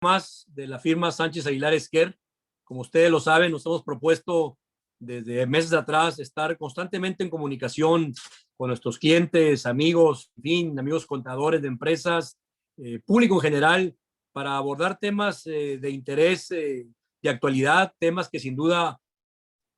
más de la firma Sánchez Aguilar Esquer. Como ustedes lo saben, nos hemos propuesto desde meses atrás estar constantemente en comunicación con nuestros clientes, amigos, en fin, amigos contadores de empresas, público en general, para abordar temas de interés, de actualidad, temas que sin duda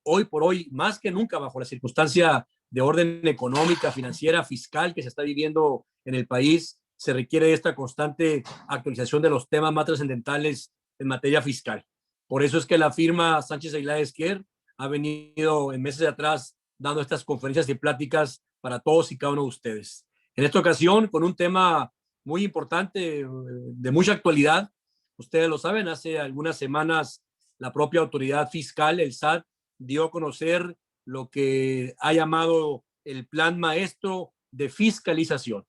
hoy por hoy, más que nunca, bajo la circunstancia de orden económica, financiera, fiscal que se está viviendo en el país, se requiere esta constante actualización de los temas más trascendentales en materia fiscal. Por eso es que la firma Sánchez Aguilar Esquer ha venido en meses de atrás dando estas conferencias y pláticas para todos y cada uno de ustedes. En esta ocasión, con un tema muy importante, de mucha actualidad. Ustedes lo saben, hace algunas semanas la propia autoridad fiscal, el SAT, dio a conocer lo que ha llamado el Plan Maestro de Fiscalización.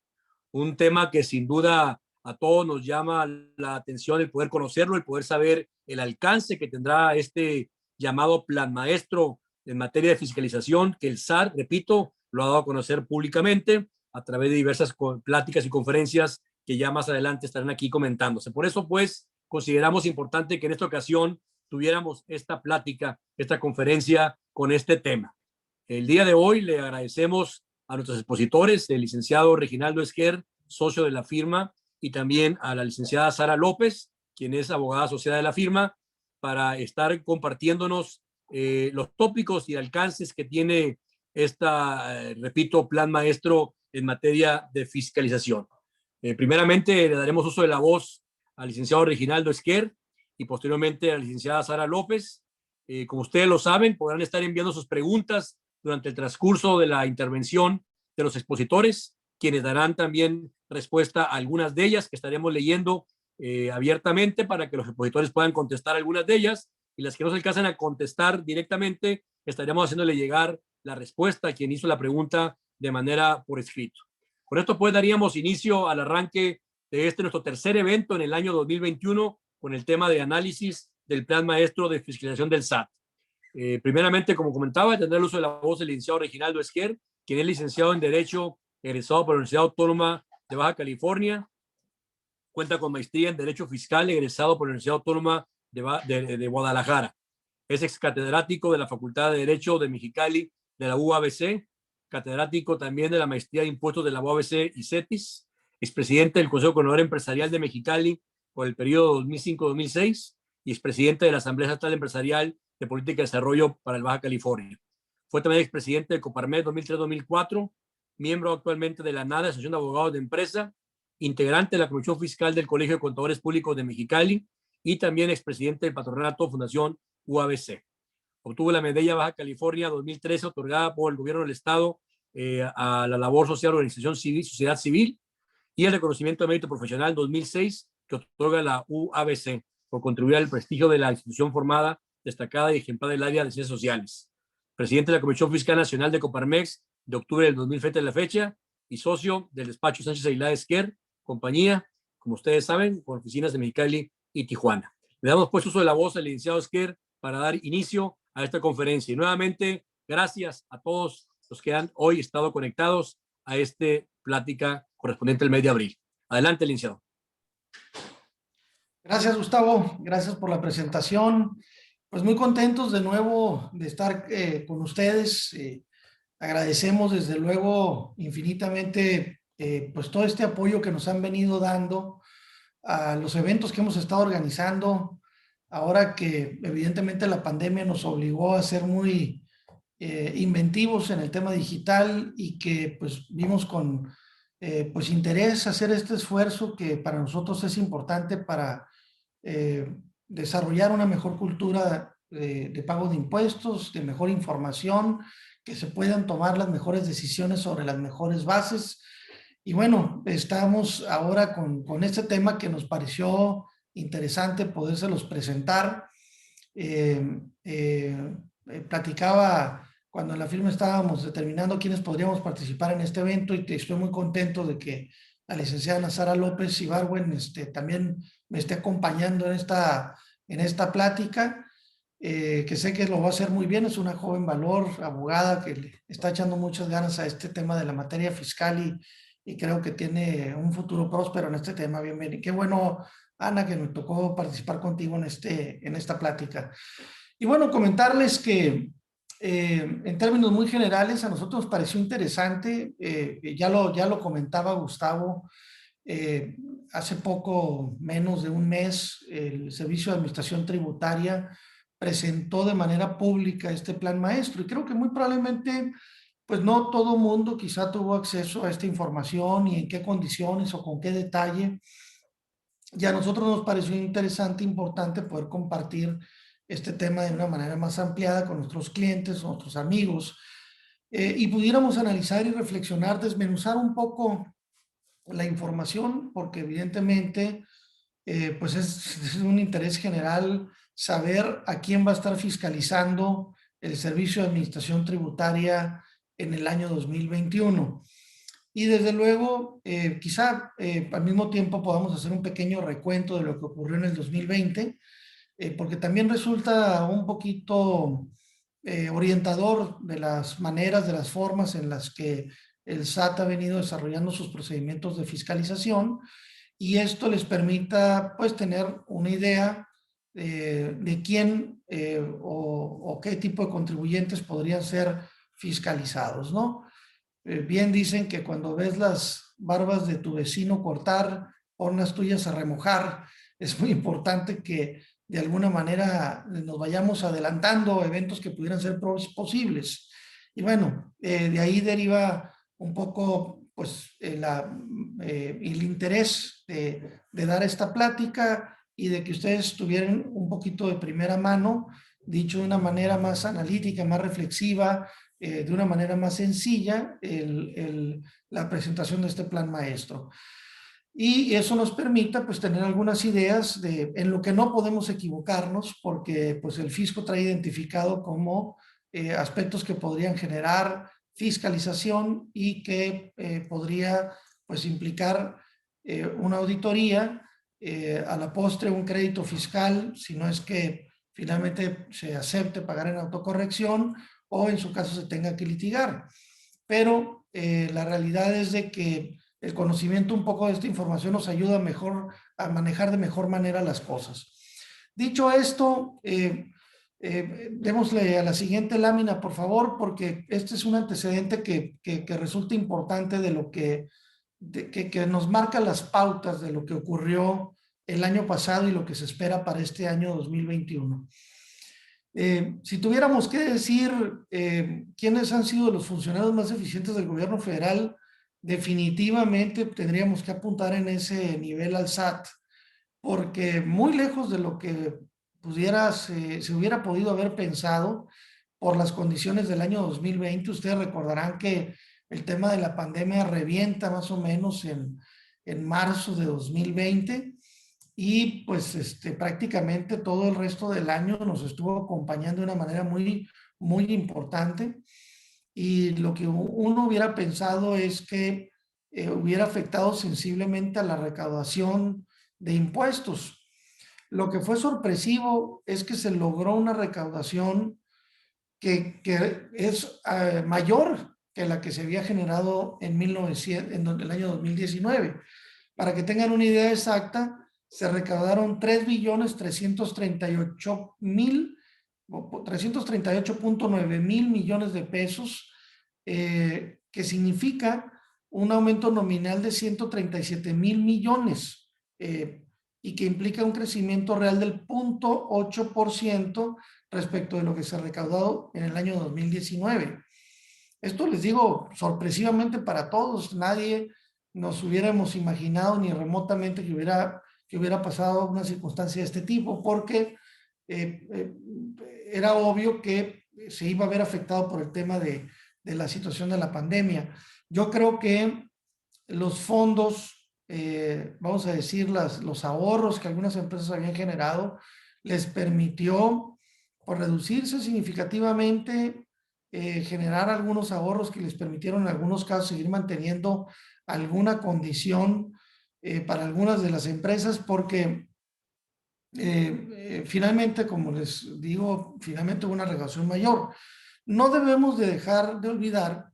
Un tema que sin duda a todos nos llama la atención el poder conocerlo, el poder saber el alcance que tendrá este llamado Plan Maestro en materia de fiscalización, que el SAT, repito, lo ha dado a conocer públicamente a través de diversas pláticas y conferencias que ya más adelante estarán aquí comentándose. Por eso, pues, consideramos importante que en esta ocasión tuviéramos esta plática, esta conferencia con este tema. El día de hoy le agradecemos a nuestros expositores, el licenciado Reginaldo Esquer, socio de la firma, y también a la licenciada Sara López, quien es abogada asociada de la firma, para estar compartiéndonos los tópicos y alcances que tiene esta, repito, plan maestro en materia de fiscalización. Primeramente le daremos uso de la voz al licenciado Reginaldo Esquer y posteriormente a la licenciada Sara López. Como ustedes lo saben, podrán estar enviando sus preguntas durante el transcurso de la intervención de los expositores, quienes darán también respuesta a algunas de ellas que estaremos leyendo abiertamente para que los expositores puedan contestar algunas de ellas, y las que no se alcanzan a contestar directamente estaremos haciéndole llegar la respuesta a quien hizo la pregunta de manera por escrito. Con esto pues daríamos inicio al arranque de este nuestro tercer evento en el año 2021 con el tema de análisis del Plan Maestro de Fiscalización del SAT. Primeramente, como comentaba, tendrá el uso de la voz del licenciado Reginaldo Esquer, quien es licenciado en Derecho, egresado por la Universidad Autónoma de Baja California, cuenta con maestría en Derecho Fiscal, egresado por la Universidad Autónoma de Guadalajara. Es ex catedrático de la Facultad de Derecho de Mexicali de la UABC, catedrático también de la Maestría de Impuestos de la UABC y CETIS, expresidente del Consejo Coordinador Empresarial de Mexicali por el periodo 2005-2006 y expresidente de la Asamblea Estatal Empresarial de Política de Desarrollo para el Baja California. Fue también expresidente de Coparmex 2003-2004, miembro actualmente de la NADA, Asociación de Abogados de Empresa, integrante de la Comisión Fiscal del Colegio de Contadores Públicos de Mexicali y también expresidente del Patronato Fundación UABC. Obtuvo la Medalla Baja California 2013 otorgada por el Gobierno del Estado a la labor social, organización civil, sociedad civil, y el reconocimiento de mérito profesional 2006 que otorga la UABC por contribuir al prestigio de la institución formada, destacada y ejemplar del área de ciencias sociales. Presidente de la Comisión Fiscal Nacional de Coparmex de octubre del 2007 a la fecha y socio del despacho Sánchez Aguilar Esquer, compañía, como ustedes saben, con oficinas de Mexicali y Tijuana. Le damos pues uso de la voz al licenciado Esquer para dar inicio a esta conferencia. Y nuevamente, gracias a todos los que han hoy estado conectados a esta plática correspondiente al mes de abril. Adelante, licenciado. Gracias, Gustavo. Gracias por la presentación. Pues muy contentos de nuevo de estar con ustedes. Agradecemos desde luego infinitamente pues todo este apoyo que nos han venido dando a los eventos que hemos estado organizando. Ahora que evidentemente la pandemia nos obligó a ser muy inventivos en el tema digital y que pues vimos con pues interés hacer este esfuerzo que para nosotros es importante para desarrollar una mejor cultura de pago de impuestos, de mejor información, que se puedan tomar las mejores decisiones sobre las mejores bases. Y bueno, estamos ahora con este tema que nos pareció interesante podérselos presentar. Platicaba cuando en la firma estábamos determinando quiénes podríamos participar en este evento y estoy muy contento de que la licenciada Sara López Ibargüen también me esté acompañando en esta plática, que sé que lo va a hacer muy bien. Es una joven valor, abogada, que le está echando muchas ganas a este tema de la materia fiscal y creo que tiene un futuro próspero en este tema. Bienvenido. Qué bueno, Ana, que me tocó participar contigo en esta plática. Y bueno, comentarles que en términos muy generales a nosotros nos pareció interesante, ya lo comentaba Gustavo, hace poco, menos de un mes, el Servicio de Administración Tributaria presentó de manera pública este plan maestro y creo que muy probablemente pues no todo mundo quizá tuvo acceso a esta información y en qué condiciones o con qué detalle. Y a nosotros nos pareció interesante, importante poder compartir este tema de una manera más ampliada con nuestros clientes, nuestros amigos, y pudiéramos analizar y reflexionar, desmenuzar un poco la información, porque evidentemente pues es un interés general saber a quién va a estar fiscalizando el Servicio de Administración Tributaria en el año 2021. Y desde luego, quizá al mismo tiempo podamos hacer un pequeño recuento de lo que ocurrió en el 2020, porque también resulta un poquito orientador de las maneras, de las formas en las que el SAT ha venido desarrollando sus procedimientos de fiscalización y esto les permita pues tener una idea de quién o qué tipo de contribuyentes podrían ser fiscalizados, ¿no? Bien dicen que cuando ves las barbas de tu vecino cortar, pon las tuyas a remojar. Es muy importante que de alguna manera nos vayamos adelantando eventos que pudieran ser posibles. Y bueno, de ahí deriva un poco pues el interés de dar esta plática y de que ustedes tuvieran un poquito de primera mano, dicho de una manera más analítica, más reflexiva, de una manera más sencilla la presentación de este plan maestro. Y eso nos permita pues tener algunas ideas en lo que no podemos equivocarnos, porque pues el fisco trae identificado como aspectos que podrían generar fiscalización y que podría pues implicar una auditoría, a la postre un crédito fiscal, si no es que finalmente se acepte pagar en autocorrección o en su caso se tenga que litigar. Pero la realidad es de que el conocimiento un poco de esta información nos ayuda mejor a manejar de mejor manera las cosas. Dicho esto, démosle a la siguiente lámina, por favor, porque este es un antecedente que resulta importante de lo que nos marca las pautas de lo que ocurrió el año pasado y lo que se espera para este año 2021. Si tuviéramos que decir quiénes han sido los funcionarios más eficientes del gobierno federal, definitivamente tendríamos que apuntar en ese nivel al SAT, porque muy lejos de lo que se hubiera podido haber pensado por las condiciones del año 2020, ustedes recordarán que el tema de la pandemia revienta más o menos en marzo de 2020 y pues prácticamente todo el resto del año nos estuvo acompañando de una manera muy, muy importante. Y lo que uno hubiera pensado es que hubiera afectado sensiblemente a la recaudación de impuestos. Lo que fue sorpresivo es que se logró una recaudación que es mayor que la que se había generado en el año 2019. Para que tengan una idea exacta, se recaudaron 3.9 mil millones de pesos, que significa un aumento nominal de 137 mil millones y que implica un crecimiento real del 0.8% respecto de lo que se ha recaudado en el año 2019. Esto les digo sorpresivamente para todos, nadie nos hubiéramos imaginado ni remotamente que hubiera pasado una circunstancia de este tipo, porque era obvio que se iba a ver afectado por el tema de la situación de la pandemia. Yo creo que los fondos, vamos a decir, los ahorros que algunas empresas habían generado, les permitió por reducirse significativamente, generar algunos ahorros que les permitieron en algunos casos seguir manteniendo alguna condición para algunas de las empresas, porque finalmente, como les digo, finalmente hubo una recaudación mayor. No debemos de dejar de olvidar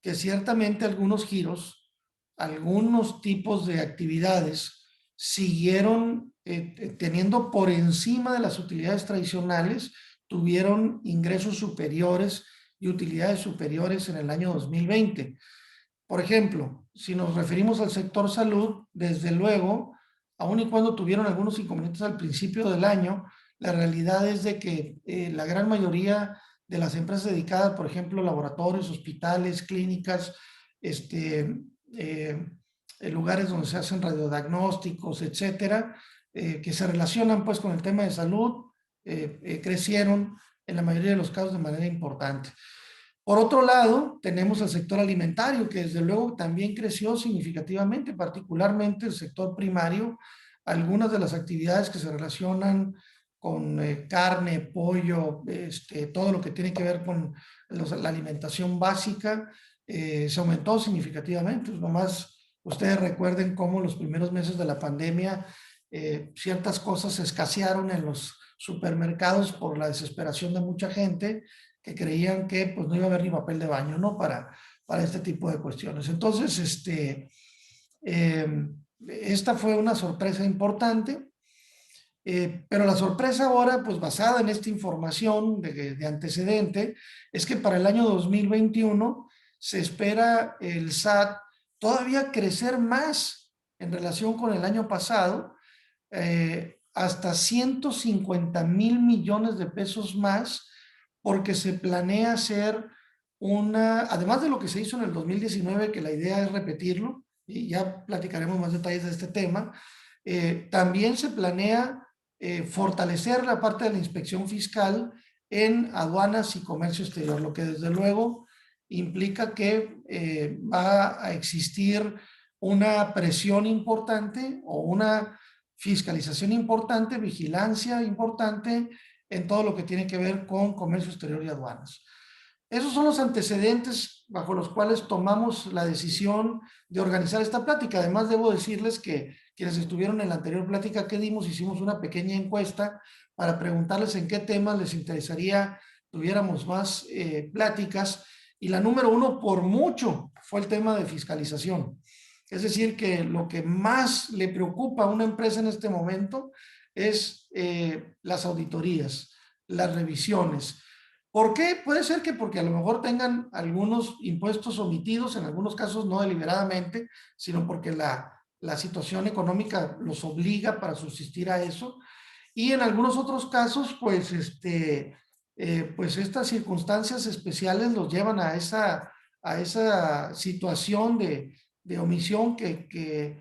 que ciertamente algunos giros, algunos tipos de actividades siguieron teniendo por encima de las utilidades tradicionales, tuvieron ingresos superiores y utilidades superiores en el año 2020. Por ejemplo, si nos referimos al sector salud, desde luego, aun y cuando tuvieron algunos inconvenientes al principio del año, la realidad es de que la gran mayoría de las empresas dedicadas, por ejemplo, laboratorios, hospitales, clínicas, lugares donde se hacen radiodiagnósticos, etcétera, que se relacionan pues con el tema de salud, crecieron en la mayoría de los casos de manera importante. Por otro lado, tenemos el sector alimentario, que desde luego también creció significativamente, particularmente el sector primario. Algunas de las actividades que se relacionan con carne, pollo, todo lo que tiene que ver con la alimentación básica, se aumentó significativamente. Nomás ustedes recuerden cómo los primeros meses de la pandemia ciertas cosas escasearon en los supermercados por la desesperación de mucha gente que creían que pues no iba a haber ni papel de baño, ¿no? Para este tipo de cuestiones. Entonces, esta fue una sorpresa importante, pero la sorpresa ahora, pues basada en esta información de antecedente, es que para el año 2021 se espera el SAT todavía crecer más en relación con el año pasado, hasta 150,000 millones de pesos más, porque se planea hacer además de lo que se hizo en el 2019, que la idea es repetirlo, y ya platicaremos más detalles de este tema, también se planea fortalecer la parte de la inspección fiscal en aduanas y comercio exterior, lo que desde luego implica que va a existir una presión importante o una fiscalización importante, vigilancia importante en todo lo que tiene que ver con comercio exterior y aduanas. Esos son los antecedentes bajo los cuales tomamos la decisión de organizar esta plática. Además, debo decirles que quienes estuvieron en la anterior plática que dimos, hicimos una pequeña encuesta para preguntarles en qué temas les interesaría tuviéramos más pláticas, y la número uno por mucho fue el tema de fiscalización. Es decir, que lo que más le preocupa a una empresa en este momento es las auditorías, las revisiones. ¿Por qué? Puede ser que porque a lo mejor tengan algunos impuestos omitidos, en algunos casos no deliberadamente, sino porque la situación económica los obliga para subsistir a eso. Y en algunos otros casos, pues, pues estas circunstancias especiales los llevan a esa situación de omisión que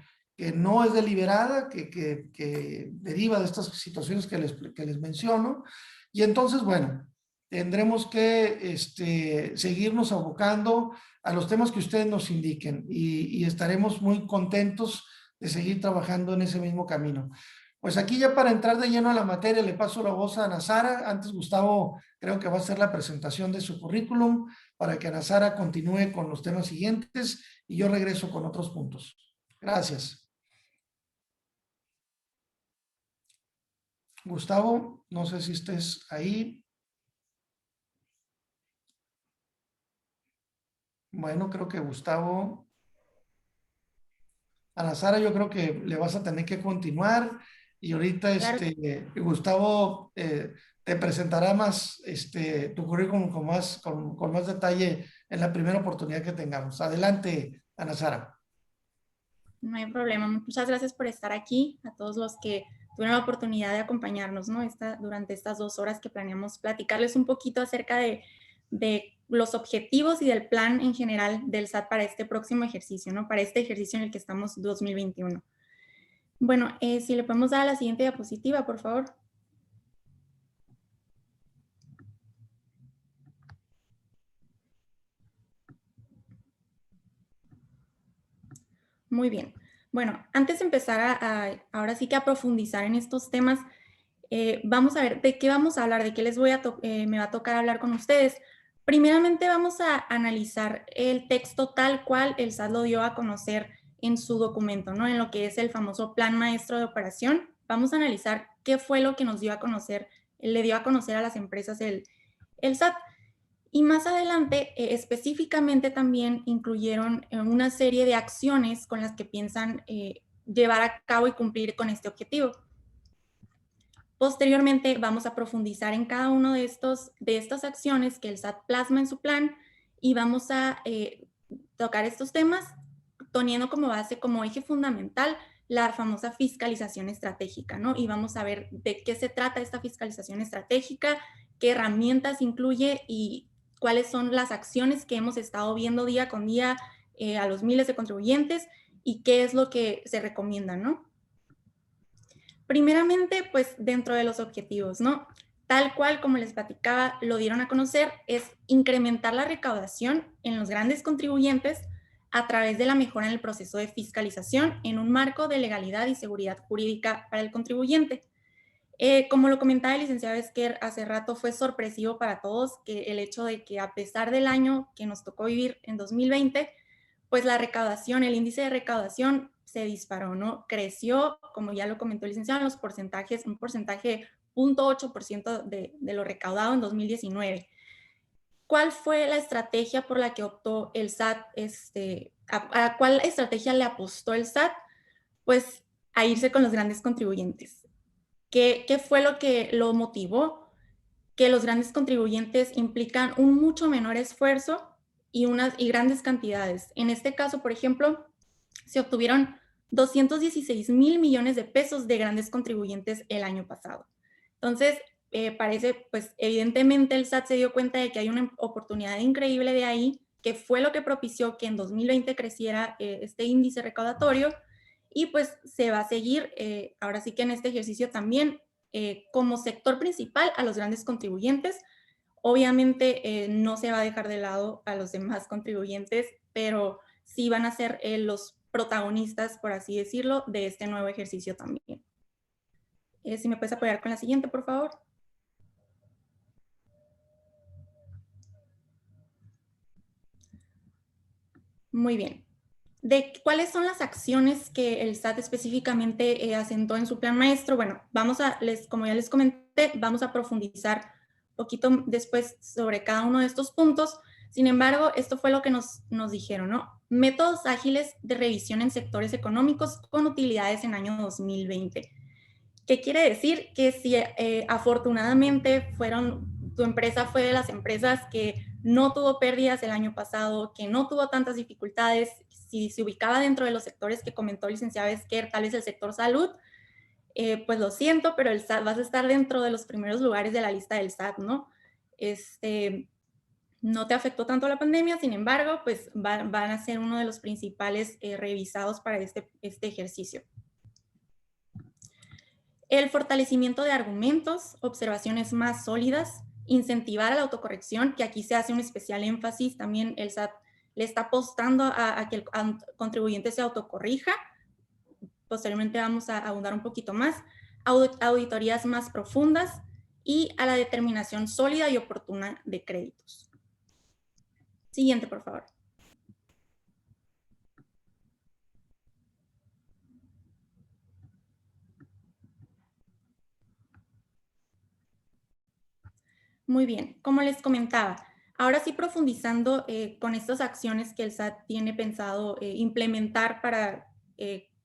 no es deliberada, que deriva de estas situaciones que les menciono. Y entonces, bueno, tendremos que seguirnos abocando a los temas que ustedes nos indiquen, y estaremos muy contentos de seguir trabajando en ese mismo camino. Pues aquí ya para entrar de lleno a la materia le paso la voz a Ana Sara. Antes Gustavo creo que va a hacer la presentación de su currículum para que Ana Sara continúe con los temas siguientes y yo regreso con otros puntos. Gracias. Gustavo, no sé si estés ahí. Bueno, creo que Gustavo... Ana Sara, yo creo que le vas a tener que continuar, y ahorita Claro. Gustavo te presentará más tu currículum con más detalle en la primera oportunidad que tengamos. Adelante, Ana Sara. No hay problema. Muchas gracias por estar aquí, a todos los que tuvieron la oportunidad de acompañarnos, ¿no? Durante estas 2 horas que planeamos platicarles un poquito acerca de los objetivos y del plan en general del SAT para este próximo ejercicio, ¿no? Para este ejercicio en el que estamos 2021. Bueno, si le podemos dar a la siguiente diapositiva, por favor. Muy bien. Bueno, antes de empezar ahora sí que a profundizar en estos temas, vamos a ver de qué vamos a hablar, de qué me va a tocar hablar con ustedes. Primeramente vamos a analizar el texto tal cual el SAT lo dio a conocer en su documento, ¿no? En lo que es el famoso Plan Maestro de Operación. Vamos a analizar qué fue lo que nos dio a conocer, le dio a conocer a las empresas el SAT. Y más adelante, específicamente también incluyeron una serie de acciones con las que piensan llevar a cabo y cumplir con este objetivo. Posteriormente vamos a profundizar en cada uno de estas acciones que el SAT plasma en su plan y vamos a tocar estos temas teniendo como base, como eje fundamental, la famosa fiscalización estratégica, ¿no? Y vamos a ver de qué se trata esta fiscalización estratégica, qué herramientas incluye y cuáles son las acciones que hemos estado viendo día con día a los miles de contribuyentes y qué es lo que se recomienda, ¿no? Primeramente, pues dentro de los objetivos, ¿no? Tal cual como les platicaba, lo dieron a conocer, es incrementar la recaudación en los grandes contribuyentes a través de la mejora en el proceso de fiscalización en un marco de legalidad y seguridad jurídica para el contribuyente. Como lo comentaba el licenciado Esquer hace rato, fue sorpresivo para todos que el hecho de que a pesar del año que nos tocó vivir en 2020, pues la recaudación, el índice de recaudación se disparó, ¿no? Creció, como ya lo comentó el licenciado, en los porcentajes, un porcentaje 0.8% de lo recaudado en 2019. ¿Cuál fue la estrategia por la que optó el SAT? ¿A cuál estrategia le apostó el SAT? Pues a irse con los grandes contribuyentes. ¿Qué fue lo que lo motivó? Que los grandes contribuyentes implican un mucho menor esfuerzo y grandes cantidades. En este caso, por ejemplo, se obtuvieron 216 mil millones de pesos de grandes contribuyentes el año pasado. Entonces, parece, pues evidentemente el SAT se dio cuenta de que hay una oportunidad increíble de ahí, que fue lo que propició que en 2020 creciera este índice recaudatorio y pues se va a seguir, ahora sí que en este ejercicio también, como sector principal a los grandes contribuyentes. Obviamente no se va a dejar de lado a los demás contribuyentes, pero sí van a ser los protagonistas, por así decirlo, de este nuevo ejercicio también. Si me puedes apoyar con la siguiente, por favor. Muy bien. ¿De cuáles son las acciones que el SAT específicamente asentó en su plan maestro? Bueno, como ya les comenté, vamos a profundizar un poquito después sobre cada uno de estos puntos. Sin embargo, esto fue lo que nos dijeron, ¿no? Métodos ágiles de revisión en sectores económicos con utilidades en año 2020. ¿Qué quiere decir? Que si afortunadamente tu empresa fue de las empresas que no tuvo pérdidas el año pasado, que no tuvo tantas dificultades, si se ubicaba dentro de los sectores que comentó el licenciado Esquer, tal vez el sector salud, pues lo siento, pero el SAT vas a estar dentro de los primeros lugares de la lista del SAT, ¿no? No te afectó tanto la pandemia, sin embargo, pues van a ser uno de los principales revisados para este ejercicio. El fortalecimiento de argumentos, observaciones más sólidas, incentivar a la autocorrección, que aquí se hace un especial énfasis, también el SAT le está apostando a que el contribuyente se autocorrija. Posteriormente vamos a abundar un poquito más. Auditorías más profundas y a la determinación sólida y oportuna de créditos. Siguiente, por favor. Muy bien, como les comentaba, ahora sí profundizando con estas acciones que el SAT tiene pensado implementar para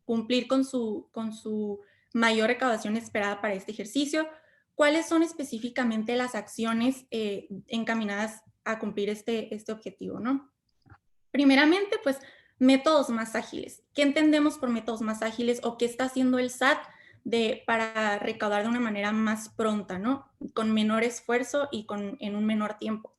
cumplir con su mayor recaudación esperada para este ejercicio, ¿cuáles son específicamente las acciones encaminadas a cumplir este objetivo, ¿no? Primeramente, pues, métodos más ágiles. ¿Qué entendemos por métodos más ágiles o qué está haciendo el SAT para recaudar de una manera más pronta, ¿no? Con menor esfuerzo y en un menor tiempo?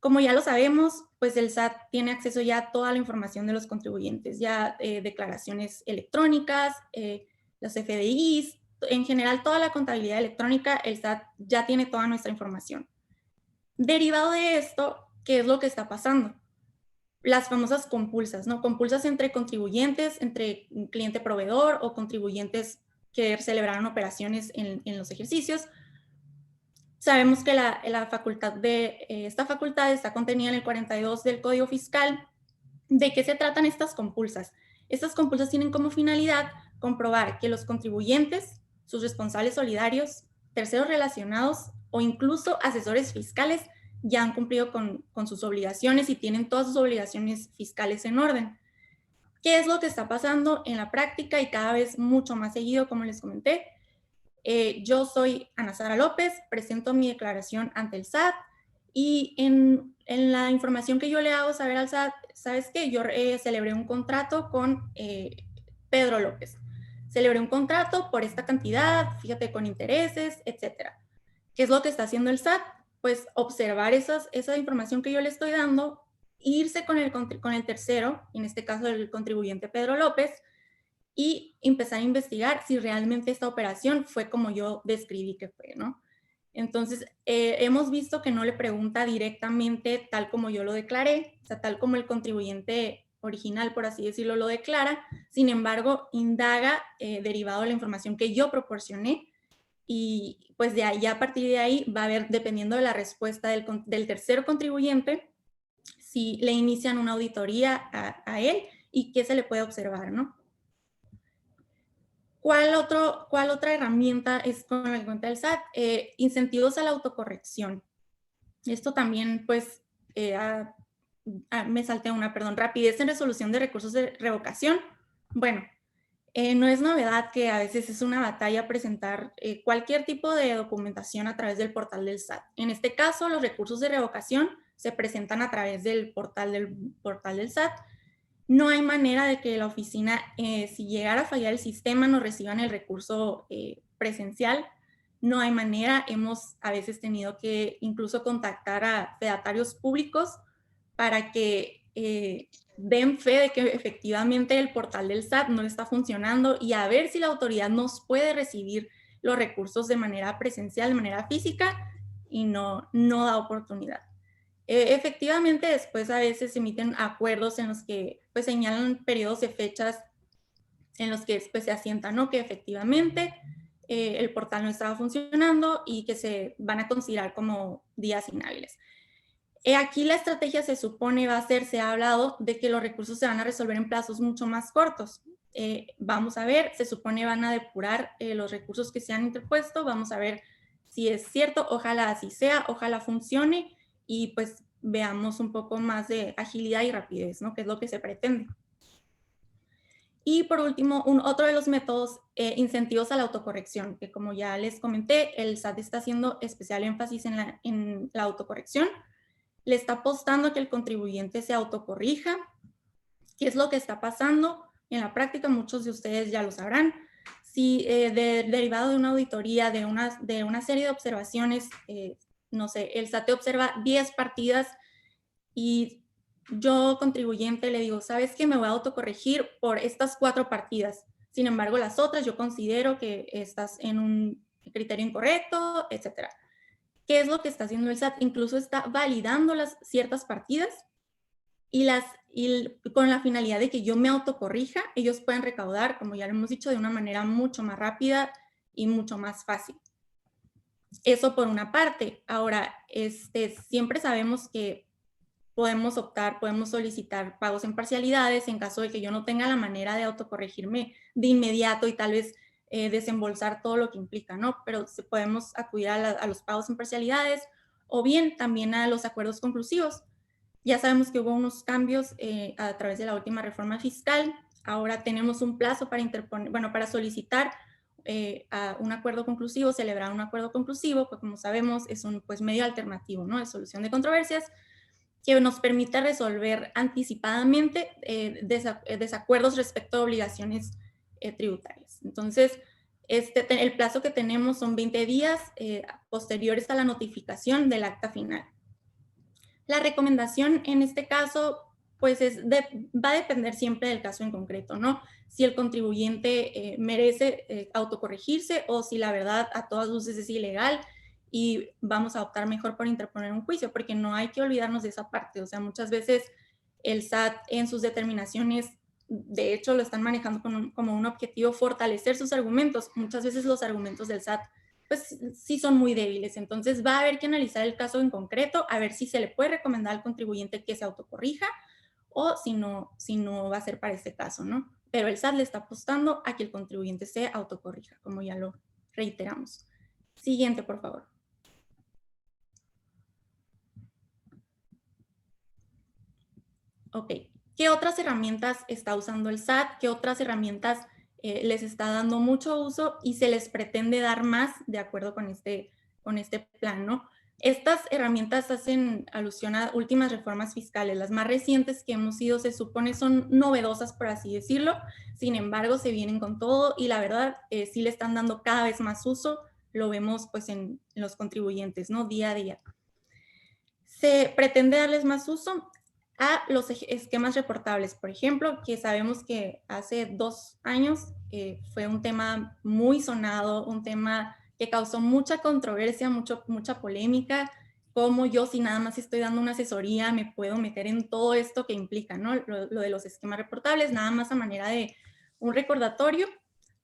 Como ya lo sabemos, pues el SAT tiene acceso ya a toda la información de los contribuyentes, ya declaraciones electrónicas, los FDIs, en general toda la contabilidad electrónica, el SAT ya tiene toda nuestra información. Derivado de esto, ¿qué es lo que está pasando? Las famosas compulsas, ¿no? Compulsas entre contribuyentes, entre cliente-proveedor o contribuyentes que celebraron operaciones en los ejercicios. Sabemos que esta facultad está contenida en el 42 del Código Fiscal. ¿De qué se tratan estas compulsas? Estas compulsas tienen como finalidad comprobar que los contribuyentes, sus responsables solidarios, terceros relacionados o incluso asesores fiscales ya han cumplido con sus obligaciones y tienen todas sus obligaciones fiscales en orden. ¿Qué es lo que está pasando en la práctica y cada vez mucho más seguido, como les comenté? yo soy Ana Sara López, presento mi declaración ante el SAT y en la información que yo le hago saber al SAT, ¿sabes qué? Yo celebré un contrato con Pedro López. Celebré un contrato por esta cantidad, fíjate, con intereses, etcétera. ¿Qué es lo que está haciendo el SAT? Pues observar esa información que yo le estoy dando, irse con el tercero, en este caso el contribuyente Pedro López, y empezar a investigar si realmente esta operación fue como yo describí que fue, ¿no? Entonces, hemos visto que no le pregunta directamente tal como yo lo declaré, o sea, tal como el contribuyente original, por así decirlo, lo declara. Sin embargo, indaga derivado de la información que yo proporcioné y pues de ahí, a partir de ahí, va a haber, dependiendo de la respuesta del tercer contribuyente, si le inician una auditoría a él y qué se le puede observar, ¿no? ¿Cuál otra herramienta es con el cuenta del SAT? Incentivos a la autocorrección. Esto también, pues, me salté una, perdón, rapidez en resolución de recursos de revocación. Bueno, no es novedad que a veces es una batalla presentar cualquier tipo de documentación a través del portal del SAT. En este caso, los recursos de revocación se presentan a través del portal del SAT. No hay manera de que la oficina, si llegara a fallar el sistema, nos reciban el recurso presencial. No hay manera. Hemos a veces tenido que incluso contactar a fedatarios públicos para que den fe de que efectivamente el portal del SAT no está funcionando y a ver si la autoridad nos puede recibir los recursos de manera presencial, de manera física, y no da oportunidad. Efectivamente, después a veces se emiten acuerdos en los que pues, señalan periodos de fechas en los que después se asienta, ¿no? Que efectivamente el portal no estaba funcionando y que se van a considerar como días inhábiles. Aquí la estrategia se supone va a ser, se ha hablado de que los recursos se van a resolver en plazos mucho más cortos. Vamos a ver, se supone van a depurar los recursos que se han interpuesto, vamos a ver si es cierto, ojalá así sea, ojalá funcione y pues veamos un poco más de agilidad y rapidez, ¿no? Que es lo que se pretende. Y por último, otro de los métodos, incentivos a la autocorrección, que como ya les comenté, el SAT está haciendo especial énfasis en la autocorrección. Le está apostando a que el contribuyente se autocorrija. ¿Qué es lo que está pasando? En la práctica, muchos de ustedes ya lo sabrán. Si derivado de una auditoría, de una serie de observaciones, no sé, el SAT observa 10 partidas y yo, contribuyente, le digo, ¿sabes qué? Me voy a autocorregir por estas 4 partidas. Sin embargo, las otras yo considero que estás en un criterio incorrecto, etcétera. ¿Qué es lo que está haciendo el SAT? Incluso está validando las ciertas partidas y con la finalidad de que yo me autocorrija, ellos pueden recaudar, como ya lo hemos dicho, de una manera mucho más rápida y mucho más fácil. Eso por una parte. Ahora, siempre sabemos que podemos optar, podemos solicitar pagos en parcialidades en caso de que yo no tenga la manera de autocorregirme de inmediato y tal vez desembolsar todo lo que implica, ¿no? Pero podemos acudir a los pagos en parcialidades o bien también a los acuerdos conclusivos. Ya sabemos que hubo unos cambios a través de la última reforma fiscal. Ahora tenemos un plazo para solicitar a un acuerdo conclusivo, celebrar un acuerdo conclusivo, que como sabemos es un medio alternativo, ¿no? De solución de controversias que nos permite resolver anticipadamente desacuerdos respecto a obligaciones tributarias. Entonces, el plazo que tenemos son 20 días posteriores a la notificación del acta final. La recomendación en este caso, pues va a depender siempre del caso en concreto, ¿no? Si el contribuyente merece autocorregirse o si la verdad a todas luces es ilegal y vamos a optar mejor por interponer un juicio, porque no hay que olvidarnos de esa parte. O sea, muchas veces el SAT en sus determinaciones, de hecho, lo están manejando como un objetivo fortalecer sus argumentos. Muchas veces los argumentos del SAT pues sí son muy débiles. Entonces va a haber que analizar el caso en concreto, a ver si se le puede recomendar al contribuyente que se autocorrija o si no va a ser para este caso, ¿no? Pero el SAT le está apostando a que el contribuyente se autocorrija, como ya lo reiteramos. Siguiente, por favor. Ok. ¿Qué otras herramientas está usando el SAT? ¿Qué otras herramientas les está dando mucho uso y se les pretende dar más de acuerdo con este plan, ¿no? Estas herramientas hacen alusión a últimas reformas fiscales. Las más recientes que hemos ido, se supone, son novedosas, por así decirlo. Sin embargo, se vienen con todo y la verdad, sí le están dando cada vez más uso. Lo vemos pues en los contribuyentes, ¿no? Día a día. Se pretende darles más uso a los esquemas reportables, por ejemplo, que sabemos que hace 2 años fue un tema muy sonado, un tema que causó mucha controversia, mucha polémica, como yo, si nada más estoy dando una asesoría, me puedo meter en todo esto que implica, ¿no? Lo de los esquemas reportables, nada más a manera de un recordatorio,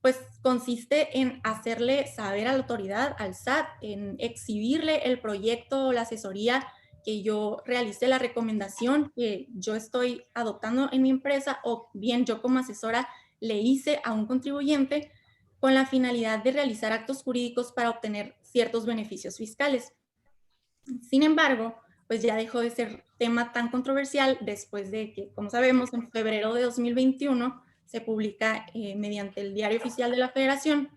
pues consiste en hacerle saber a la autoridad, al SAT, en exhibirle el proyecto o la asesoría que yo realicé, la recomendación que yo estoy adoptando en mi empresa, o bien yo como asesora le hice a un contribuyente con la finalidad de realizar actos jurídicos para obtener ciertos beneficios fiscales. Sin embargo, pues ya dejó de ser tema tan controversial después de que, como sabemos, en febrero de 2021 se publica mediante el Diario Oficial de la Federación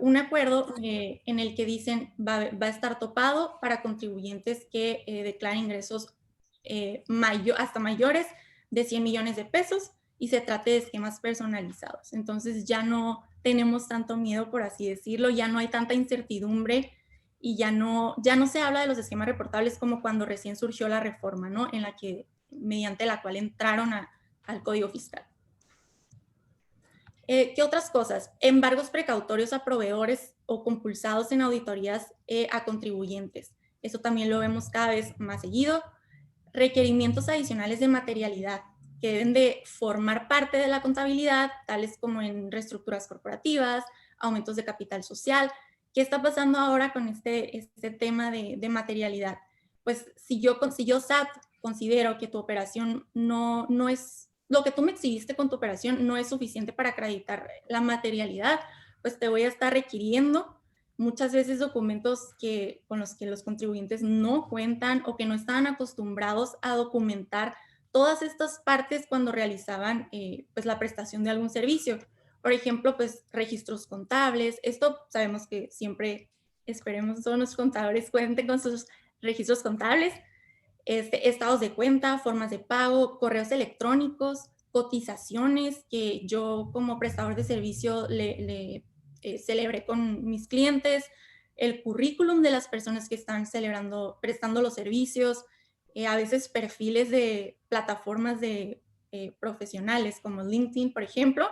un acuerdo en el que dicen va a estar topado para contribuyentes que declaren ingresos hasta mayores de 100 millones de pesos y se trate de esquemas personalizados. Entonces ya no tenemos tanto miedo, por así decirlo, ya no hay tanta incertidumbre y ya no se habla de los esquemas reportables como cuando recién surgió la reforma, ¿no? Mediante la cual entraron al Código Fiscal. ¿Qué otras cosas? Embargos precautorios a proveedores o compulsados en auditorías a contribuyentes. Eso también lo vemos cada vez más seguido. Requerimientos adicionales de materialidad que deben de formar parte de la contabilidad, tales como en reestructuras corporativas, aumentos de capital social. ¿Qué está pasando ahora con este tema de materialidad? Pues si yo SAT considero que tu operación no es, lo que tú me exhibiste con tu operación no es suficiente para acreditar la materialidad, pues te voy a estar requiriendo muchas veces documentos con los que los contribuyentes no cuentan o que no estaban acostumbrados a documentar todas estas partes cuando realizaban pues la prestación de algún servicio. Por ejemplo, pues registros contables. Esto sabemos que siempre esperemos todos los contadores cuenten con sus registros contables, estados de cuenta, formas de pago, correos electrónicos, cotizaciones que yo como prestador de servicio celebré con mis clientes, el currículum de las personas que están prestando los servicios, a veces perfiles de plataformas de profesionales como LinkedIn, por ejemplo.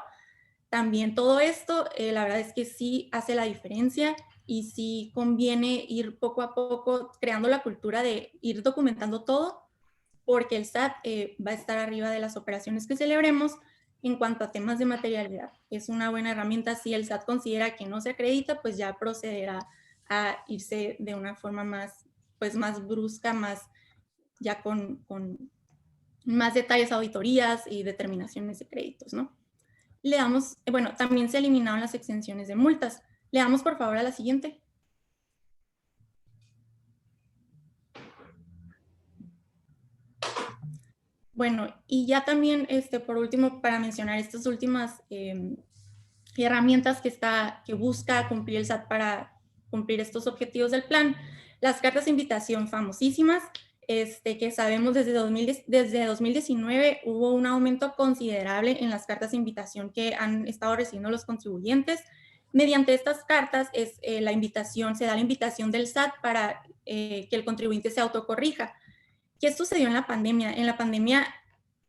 También todo esto, la verdad es que sí hace la diferencia y sí conviene ir poco a poco creando la cultura de ir documentando todo, porque el SAT va a estar arriba de las operaciones que celebremos en cuanto a temas de materialidad. Es una buena herramienta. Si el SAT considera que no se acredita, pues ya procederá a irse de una forma más brusca, ya con más detalles, auditorías y determinaciones de créditos, ¿no? Le damos, bueno, también se eliminaron las exenciones de multas. Le damos por favor a la siguiente. Bueno, y ya también, por último, para mencionar estas últimas herramientas que busca cumplir el SAT para cumplir estos objetivos del plan, las cartas de invitación famosísimas, que sabemos desde 2019 hubo un aumento considerable en las cartas de invitación que han estado recibiendo los contribuyentes. Mediante estas cartas se da la invitación del SAT para que el contribuyente se autocorrija. ¿Qué sucedió en la pandemia? En la pandemia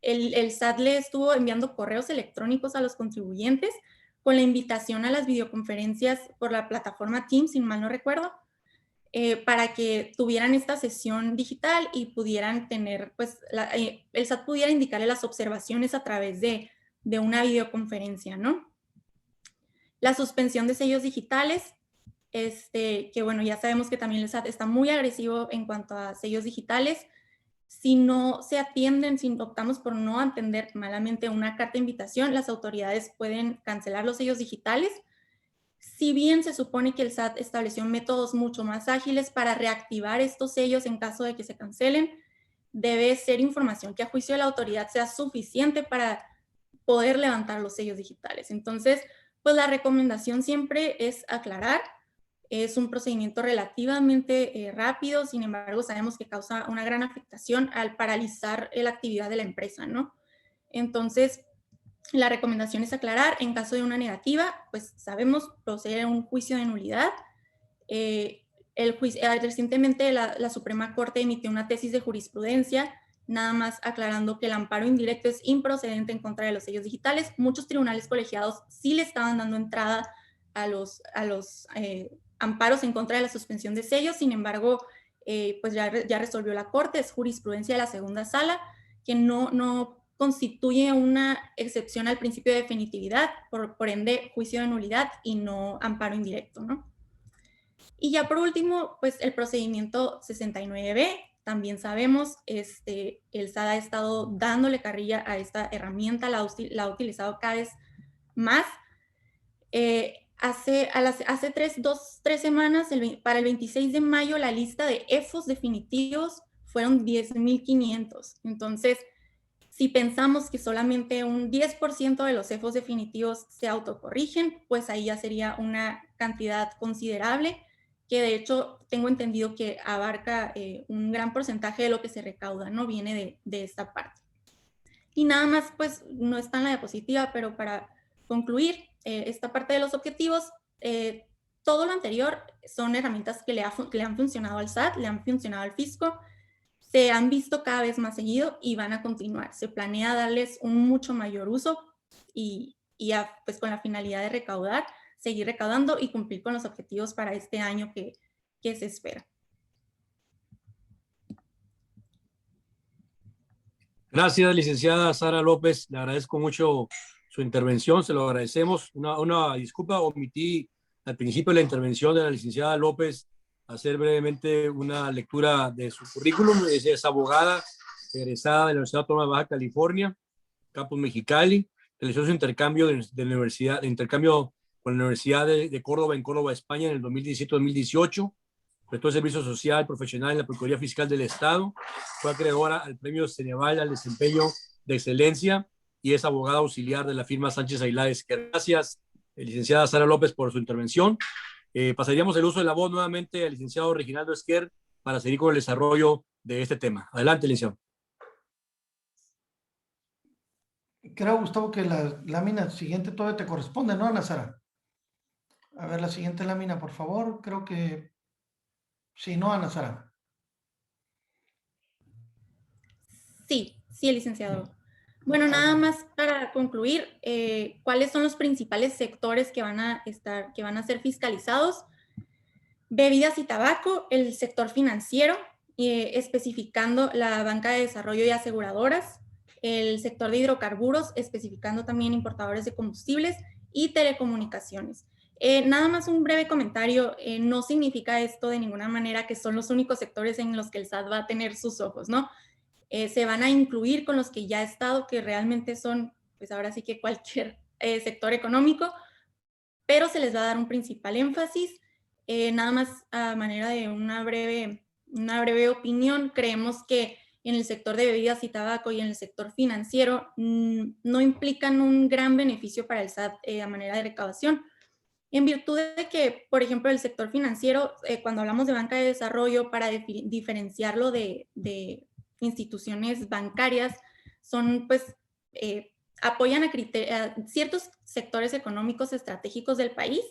el SAT le estuvo enviando correos electrónicos a los contribuyentes con la invitación a las videoconferencias por la plataforma Teams, si mal no recuerdo, para que tuvieran esta sesión digital y pudieran tener, pues, el SAT pudiera indicarle las observaciones a través de una videoconferencia, ¿no? La suspensión de sellos digitales, que bueno, ya sabemos que también el SAT está muy agresivo en cuanto a sellos digitales. Si no se atienden, si optamos por no atender malamente una carta de invitación, las autoridades pueden cancelar los sellos digitales. Si bien se supone que el SAT estableció métodos mucho más ágiles para reactivar estos sellos en caso de que se cancelen, debe ser información que a juicio de la autoridad sea suficiente para poder levantar los sellos digitales. Entonces, pues la recomendación siempre es aclarar. Es un procedimiento relativamente rápido, sin embargo, sabemos que causa una gran afectación al paralizar la actividad de la empresa, ¿no? Entonces, la recomendación es aclarar. En caso de una negativa, pues sabemos proceder a un juicio de nulidad. Recientemente la Suprema Corte emitió una tesis de jurisprudencia, nada más aclarando que el amparo indirecto es improcedente en contra de los sellos digitales. Muchos tribunales colegiados sí le estaban dando entrada a los amparos en contra de la suspensión de sellos, sin embargo, pues ya resolvió la Corte, es jurisprudencia de la segunda sala, que no constituye una excepción al principio de definitividad, por ende, juicio de nulidad y no amparo indirecto, ¿no? Y ya por último, pues el procedimiento 69B, también sabemos, el SAT ha estado dándole carrilla a esta herramienta, la ha utilizado cada vez más. Hace tres semanas, para el 26 de mayo, la lista de EFOS definitivos fueron 10,500. Entonces, si pensamos que solamente un 10% de los EFOS definitivos se autocorrigen, pues ahí ya sería una cantidad considerable, que de hecho tengo entendido que abarca un gran porcentaje de lo que se recauda, ¿no? Viene de esta parte. Y nada más, pues no está en la diapositiva, pero para concluir esta parte de los objetivos, todo lo anterior son herramientas que le han funcionado al SAT, le han funcionado al fisco, se han visto cada vez más seguido y van a continuar. Se planea darles un mucho mayor uso y pues con la finalidad de recaudar, seguir recaudando y cumplir con los objetivos para este año que se espera. Gracias, licenciada Sara López. Le agradezco mucho su intervención, se lo agradecemos. Una disculpa, omití al principio de la intervención de la licenciada López hacer brevemente una lectura de su currículum. Es abogada, egresada de la Universidad Autónoma de Baja California, Campus Mexicali, realizó su intercambio intercambio con la Universidad de Córdoba en Córdoba, España, en el 2017-2018. Prestó servicio social profesional en la Procuraduría Fiscal del Estado, fue acreedora al Premio Ceneval al Desempeño de Excelencia y es abogada auxiliar de la firma Sánchez Aguilar Esquer. Gracias, licenciada Sara López, por su intervención. Pasaríamos el uso de la voz nuevamente al licenciado Reginaldo Esquer para seguir con el desarrollo de este tema. Adelante, licenciado. Creo, Gustavo, que la lámina siguiente todavía te corresponde, ¿no, Ana Sara? A ver, la siguiente lámina, por favor. Creo que sí, ¿no, Ana Sara? Sí, licenciado. Bueno, nada más para concluir, ¿cuáles son los principales sectores que van a ser fiscalizados? Bebidas y tabaco, el sector financiero, especificando la banca de desarrollo y aseguradoras, el sector de hidrocarburos, especificando también importadores de combustibles y telecomunicaciones. Nada más un breve comentario, no significa esto de ninguna manera que son los únicos sectores en los que el SAT va a tener sus ojos, ¿no? Se van a incluir con los que ya ha estado, que realmente son, pues ahora sí que cualquier sector económico, pero se les va a dar un principal énfasis. Nada más a manera de una breve opinión, creemos que en el sector de bebidas y tabaco y en el sector financiero no implican un gran beneficio para el SAT a manera de recaudación, en virtud de que, por ejemplo, el sector financiero, cuando hablamos de banca de desarrollo, para diferenciarlo de instituciones bancarias, son pues apoyan a ciertos sectores económicos estratégicos del país,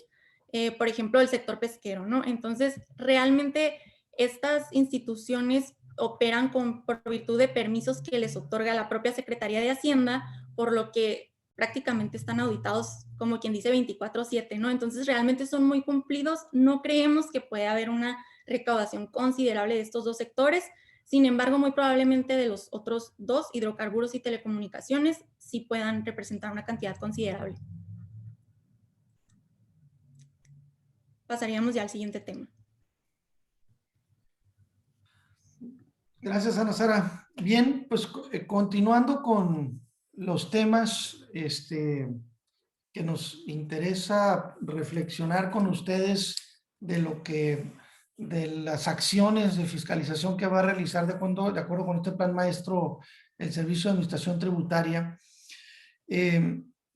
por ejemplo, el sector pesquero, ¿no? Entonces, realmente estas instituciones operan por virtud de permisos que les otorga la propia Secretaría de Hacienda, por lo que prácticamente están auditados, como quien dice, 24/7, ¿no? Entonces, realmente son muy cumplidos. No creemos que pueda haber una recaudación considerable de estos dos sectores. Sin embargo, muy probablemente de los otros dos, hidrocarburos y telecomunicaciones, sí puedan representar una cantidad considerable. Pasaríamos ya al siguiente tema. Gracias, Ana Sara. Bien, pues continuando con los temas que nos interesa reflexionar con ustedes de las acciones de fiscalización que va a realizar de acuerdo con este plan maestro el Servicio de Administración Tributaria.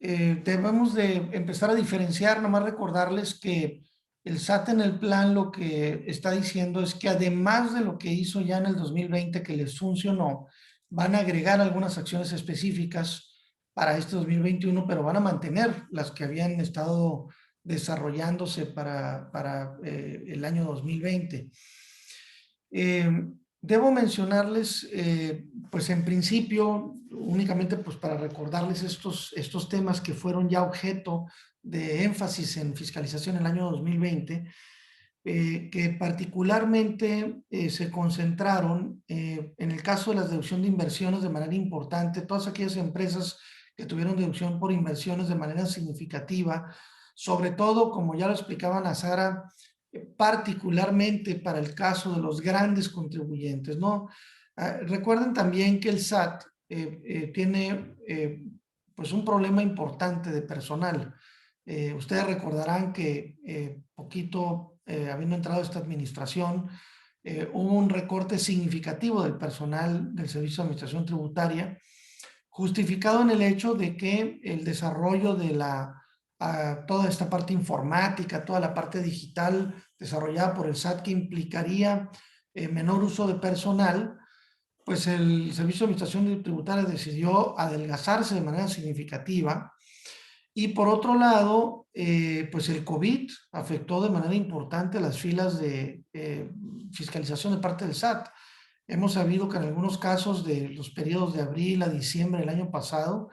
debemos de empezar a diferenciar, nomás recordarles que el SAT en el plan lo que está diciendo es que además de lo que hizo ya en el 2020 que les funcionó, van a agregar algunas acciones específicas para este 2021, pero van a mantener las que habían estado desarrollándose para el año 2020. Debo mencionarles, pues en principio, únicamente pues para recordarles estos temas que fueron ya objeto de énfasis en fiscalización en el año 2020, que particularmente se concentraron en el caso de la deducción de inversiones de manera importante, todas aquellas empresas que tuvieron deducción por inversiones de manera significativa, sobre todo, como ya lo explicaba Ana Sara, particularmente para el caso de los grandes contribuyentes, ¿no? Recuerden también que el SAT tiene pues un problema importante de personal. Ustedes recordarán que poquito habiendo entrado esta administración, hubo un recorte significativo del personal del Servicio de Administración Tributaria, justificado en el hecho de que el desarrollo de toda esta parte informática, toda la parte digital desarrollada por el SAT que implicaría menor uso de personal, pues el Servicio de Administración Tributaria decidió adelgazarse de manera significativa. Y por otro lado, pues el COVID afectó de manera importante las filas de fiscalización de parte del SAT. Hemos sabido que en algunos casos de los periodos de abril a diciembre del año pasado,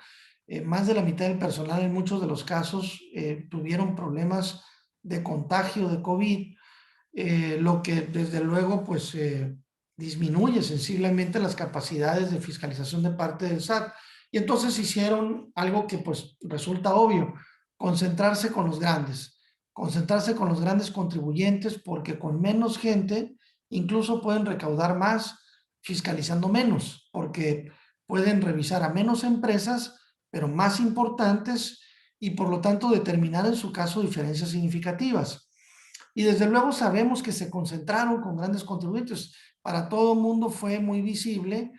más de la mitad del personal en muchos de los casos tuvieron problemas de contagio de COVID, lo que desde luego pues disminuye sensiblemente las capacidades de fiscalización de parte del SAT. Y entonces hicieron algo que pues resulta obvio, concentrarse con los grandes contribuyentes, porque con menos gente incluso pueden recaudar más fiscalizando menos, porque pueden revisar a menos empresas, pero más importantes, y por lo tanto determinar en su caso diferencias significativas. Y desde luego sabemos que se concentraron con grandes contribuyentes. Para todo el mundo fue muy visible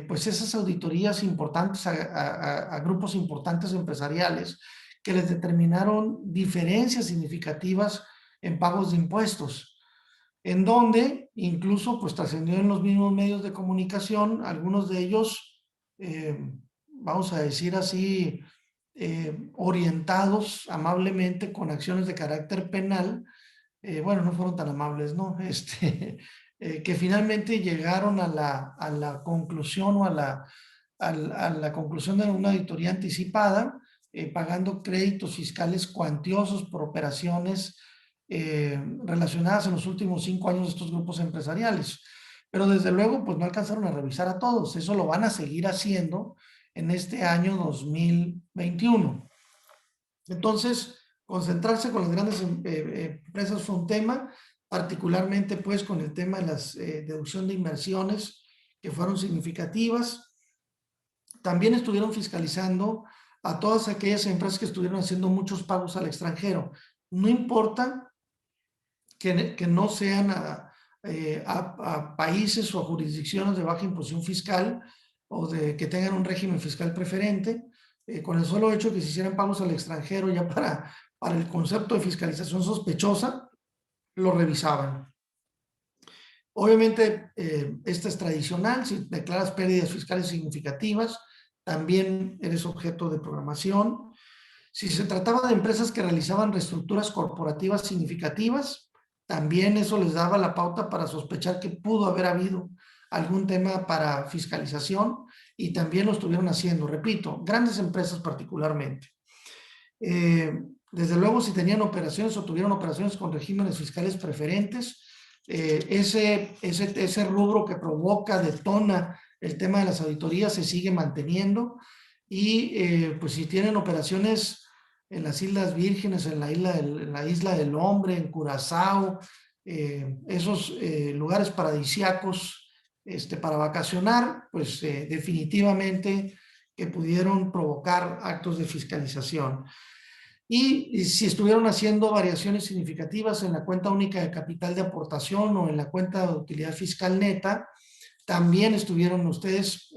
pues esas auditorías importantes a grupos importantes empresariales que les determinaron diferencias significativas en pagos de impuestos, en donde incluso pues trascendió en los mismos medios de comunicación, algunos de ellos, vamos a decir así, orientados amablemente con acciones de carácter penal. Bueno, no fueron tan amables, ¿no? Que finalmente llegaron a la conclusión o a la conclusión de una auditoría anticipada, pagando créditos fiscales cuantiosos por operaciones relacionadas en los últimos 5 años de estos grupos empresariales. Pero desde luego, pues no alcanzaron a revisar a todos. Eso lo van a seguir haciendo en este año 2021. Entonces, concentrarse con las grandes empresas fue un tema, particularmente pues con el tema de las deducción de inversiones que fueron significativas. También estuvieron fiscalizando a todas aquellas empresas que estuvieron haciendo muchos pagos al extranjero. No importa que no sean a países o a jurisdicciones de baja imposición fiscal o de que tengan un régimen fiscal preferente, con el solo hecho de que se hicieran pagos al extranjero ya para el concepto de fiscalización sospechosa, lo revisaban. Obviamente, esta es tradicional. Si declaras pérdidas fiscales significativas, también eres objeto de programación. Si se trataba de empresas que realizaban reestructuras corporativas significativas, también eso les daba la pauta para sospechar que pudo haber habido algún tema para fiscalización, y también lo estuvieron haciendo, repito, grandes empresas particularmente. Desde luego, si tenían operaciones o tuvieron operaciones con regímenes fiscales preferentes, ese rubro que provoca, detona el tema de las auditorías se sigue manteniendo, y pues si tienen operaciones en las Islas Vírgenes, en la Isla del Hombre, en Curazao, esos lugares paradisíacos para vacacionar, pues definitivamente que pudieron provocar actos de fiscalización. Y si estuvieron haciendo variaciones significativas en la cuenta única de capital de aportación o en la cuenta de utilidad fiscal neta, también estuvieron ustedes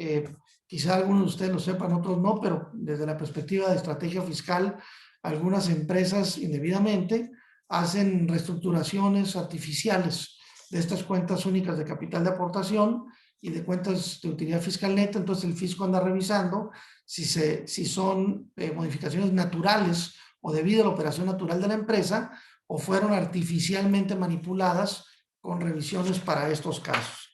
quizá algunos de ustedes lo sepan, otros no, pero desde la perspectiva de estrategia fiscal, algunas empresas indebidamente hacen reestructuraciones artificiales de estas cuentas únicas de capital de aportación y de cuentas de utilidad fiscal neta. Entonces el fisco anda revisando si son modificaciones naturales o debido a la operación natural de la empresa o fueron artificialmente manipuladas con revisiones para estos casos.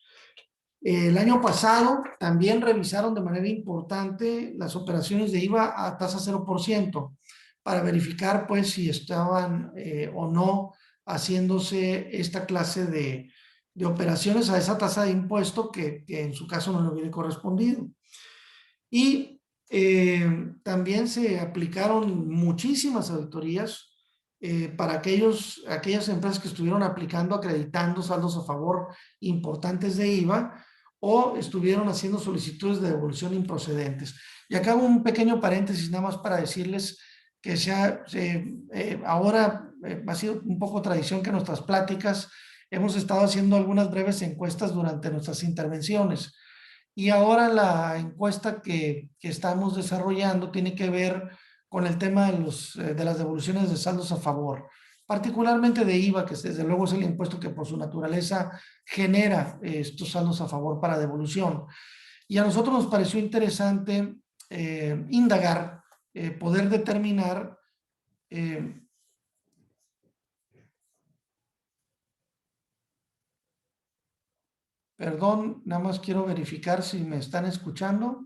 El año pasado también revisaron de manera importante las operaciones de IVA a tasa 0% para verificar pues si estaban o no haciéndose esta clase de operaciones a esa tasa de impuesto que en su caso no le hubiera correspondido. Y también se aplicaron muchísimas auditorías para aquellas empresas que estuvieron aplicando, acreditando saldos a favor importantes de IVA o estuvieron haciendo solicitudes de devolución improcedentes. Y acá hago un pequeño paréntesis nada más para decirles que ahora ha sido un poco tradición que en nuestras pláticas hemos estado haciendo algunas breves encuestas durante nuestras intervenciones. Y ahora la encuesta que estamos desarrollando tiene que ver con el tema de las devoluciones de saldos a favor, particularmente de IVA, que desde luego es el impuesto que por su naturaleza genera estos saldos a favor para devolución. Y a nosotros nos pareció interesante indagar, poder determinar perdón, nada más quiero verificar si me están escuchando.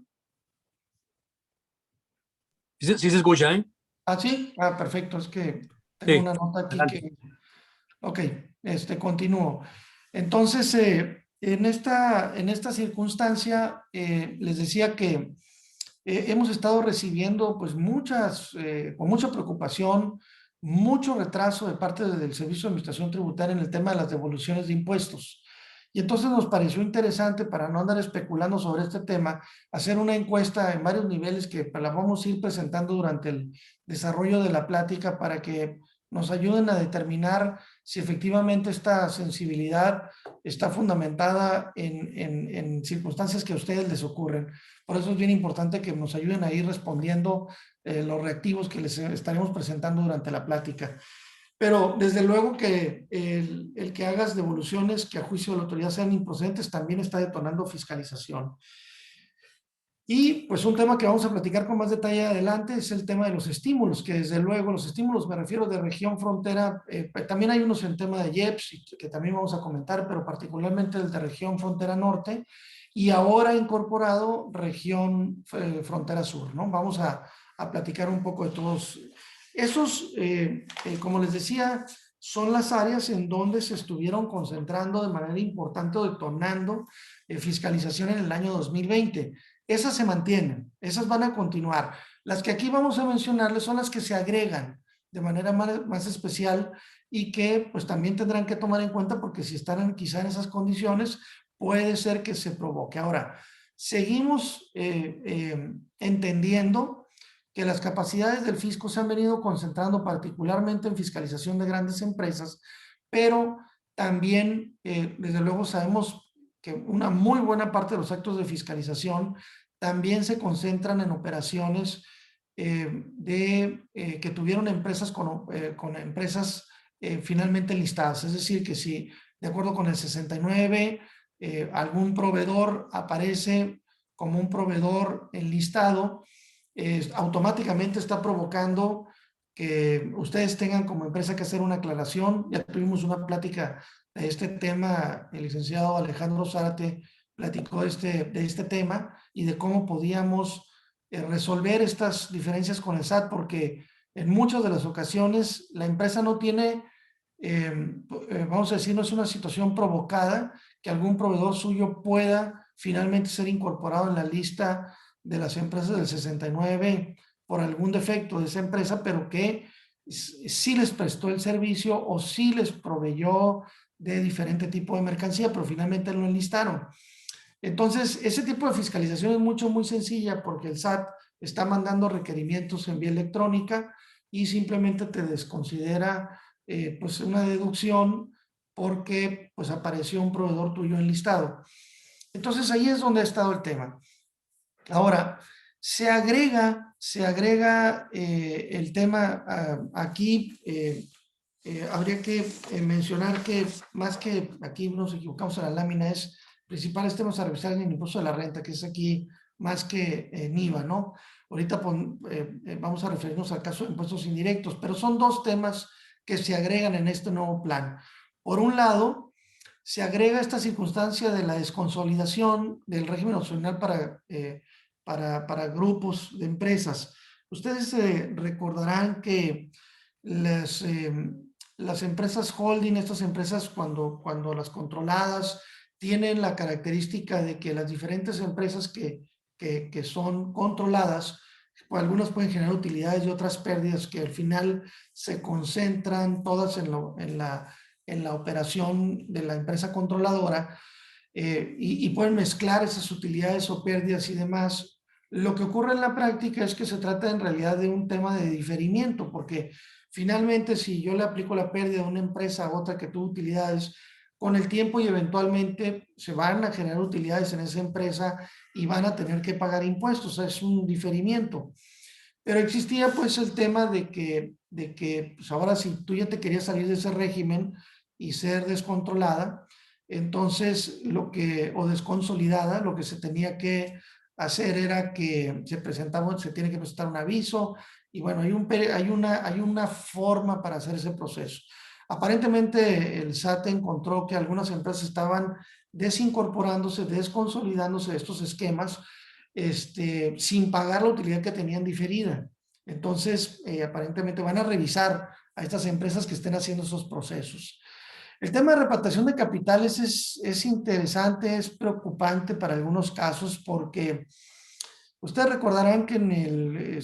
Sí, sí se escucha, ¿eh? Ah, sí. Ah, perfecto. Es que tengo Sí, una nota aquí adelante. que... Ok, continúo. Entonces, en esta circunstancia, les decía que hemos estado recibiendo pues con mucha preocupación, mucho retraso de parte del Servicio de Administración Tributaria en el tema de las devoluciones de impuestos. Y entonces nos pareció interesante, para no andar especulando sobre este tema, hacer una encuesta en varios niveles que la vamos a ir presentando durante el desarrollo de la plática para que nos ayuden a determinar si efectivamente esta sensibilidad está fundamentada en circunstancias que a ustedes les ocurren. Por eso es bien importante que nos ayuden a ir respondiendo los reactivos que les estaremos presentando durante la plática. Pero desde luego que el que hagas devoluciones que a juicio de la autoridad sean improcedentes también está detonando fiscalización. Y pues un tema que vamos a platicar con más detalle adelante es el tema de los estímulos, que desde luego los estímulos, me refiero de región frontera, también hay unos en tema de IEPS que también vamos a comentar, pero particularmente el de región frontera norte y ahora incorporado región frontera sur, ¿no? Vamos a platicar un poco de todos. Esos, como les decía, son las áreas en donde se estuvieron concentrando de manera importante o detonando fiscalización en el año 2020. Esas se mantienen, esas van a continuar. Las que aquí vamos a mencionarles son las que se agregan de manera más especial y que pues también tendrán que tomar en cuenta porque si están quizá en esas condiciones puede ser que se provoque. Ahora, seguimos entendiendo que las capacidades del fisco se han venido concentrando particularmente en fiscalización de grandes empresas, pero también desde luego sabemos que una muy buena parte de los actos de fiscalización también se concentran en operaciones que tuvieron empresas con empresas finalmente listadas. Es decir, que si de acuerdo con el 69 algún proveedor aparece como un proveedor enlistado, automáticamente está provocando que ustedes tengan como empresa que hacer una aclaración. Ya tuvimos una plática de este tema, el licenciado Alejandro Zárate platicó de este tema y de cómo podíamos resolver estas diferencias con el SAT, porque en muchas de las ocasiones la empresa no tiene, vamos a decir, no es una situación provocada que algún proveedor suyo pueda finalmente ser incorporado en la lista de las empresas del 69 por algún defecto de esa empresa, pero que sí les prestó el servicio o sí les proveyó de diferente tipo de mercancía, pero finalmente lo enlistaron. Entonces, ese tipo de fiscalización es muy sencilla porque el SAT está mandando requerimientos en vía electrónica y simplemente te desconsidera pues una deducción porque pues apareció un proveedor tuyo enlistado. Entonces, ahí es donde ha estado el tema. Ahora, se agrega el tema aquí, habría que mencionar que más que aquí nos equivocamos en la lámina, es principales temas a revisar en el impuesto de la renta, que es aquí más que en IVA, ¿no? Ahorita vamos a referirnos al caso de impuestos indirectos, pero son dos temas que se agregan en este nuevo plan. Por un lado, se agrega esta circunstancia de la desconsolidación del régimen opcional para grupos de empresas. Ustedes recordarán que las empresas holding, estas empresas cuando las controladas, tienen la característica de que las diferentes empresas que son controladas, pues algunas pueden generar utilidades y otras pérdidas que al final se concentran todas en la operación de la empresa controladora, y pueden mezclar esas utilidades o pérdidas y demás. Lo que ocurre en la práctica es que se trata en realidad de un tema de diferimiento, porque finalmente si yo le aplico la pérdida de una empresa a otra que tuvo utilidades, con el tiempo y eventualmente se van a generar utilidades en esa empresa y van a tener que pagar impuestos, o sea, es un diferimiento. Pero existía pues el tema de que pues ahora si tú ya te querías salir de ese régimen y ser descontrolada, entonces o desconsolidada, lo que se tenía que hacer era que se tiene que presentar un aviso y bueno, hay una forma para hacer ese proceso. Aparentemente el SAT encontró que algunas empresas estaban desincorporándose, desconsolidándose de estos esquemas, sin pagar la utilidad que tenían diferida. Entonces, aparentemente van a revisar a estas empresas que estén haciendo esos procesos. El tema de repatriación de capitales es interesante, es preocupante para algunos casos porque ustedes recordarán que en el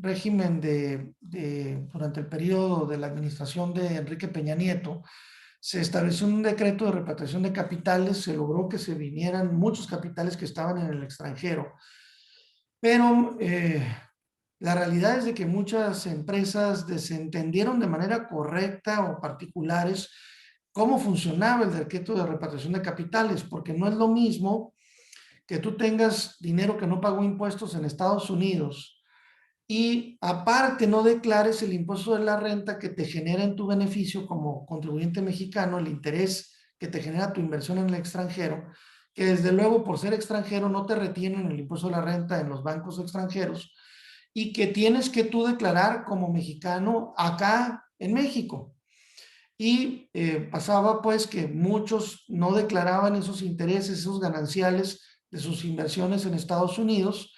régimen durante el periodo de la administración de Enrique Peña Nieto, se estableció un decreto de repatriación de capitales, se logró que se vinieran muchos capitales que estaban en el extranjero, pero la realidad es de que muchas empresas desentendieron de manera correcta o particulares cómo funcionaba el decreto de repatriación de capitales, porque no es lo mismo que tú tengas dinero que no pagó impuestos en Estados Unidos y aparte no declares el impuesto de la renta que te genera en tu beneficio como contribuyente mexicano, el interés que te genera tu inversión en el extranjero, que desde luego por ser extranjero no te retienen el impuesto de la renta en los bancos extranjeros y que tienes que tú declarar como mexicano acá en México. Y pasaba pues que muchos no declaraban esos intereses, esos gananciales de sus inversiones en Estados Unidos,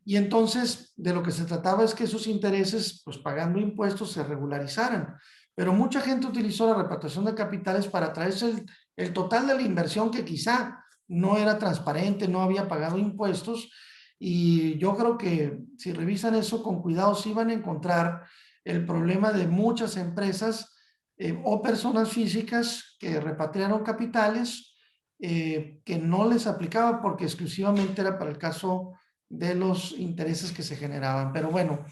y entonces de lo que se trataba es que esos intereses, pues pagando impuestos, se regularizaran. Pero mucha gente utilizó la repatriación de capitales para traerse el total de la inversión que quizá no era transparente, no había pagado impuestos, y yo creo que si revisan eso con cuidado, sí van a encontrar el problema de muchas empresas o personas físicas que repatriaron capitales que no les aplicaba porque exclusivamente era para el caso de los intereses que se generaban. Pero bueno,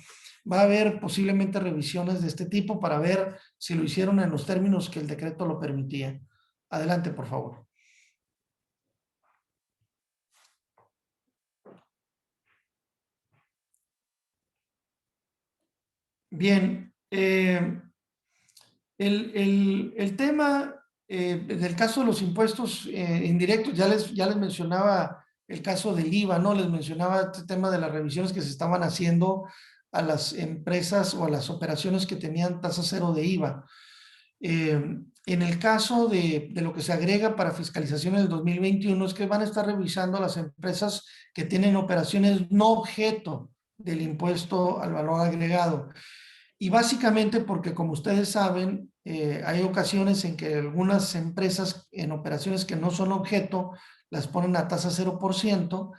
va a haber posiblemente revisiones de este tipo para ver si lo hicieron en los términos que el decreto lo permitía. Adelante, por favor. Bien, el tema del caso de los impuestos indirectos, ya les mencionaba el caso del IVA, ¿no? Les mencionaba este tema de las revisiones que se estaban haciendo a las empresas o a las operaciones que tenían tasa cero de IVA. En el caso de lo que se agrega para fiscalización en el 2021 es que van a estar revisando a las empresas que tienen operaciones no objeto del impuesto al valor agregado. Y básicamente porque, como ustedes saben, hay ocasiones en que algunas empresas en operaciones que no son objeto las ponen a tasa 0%,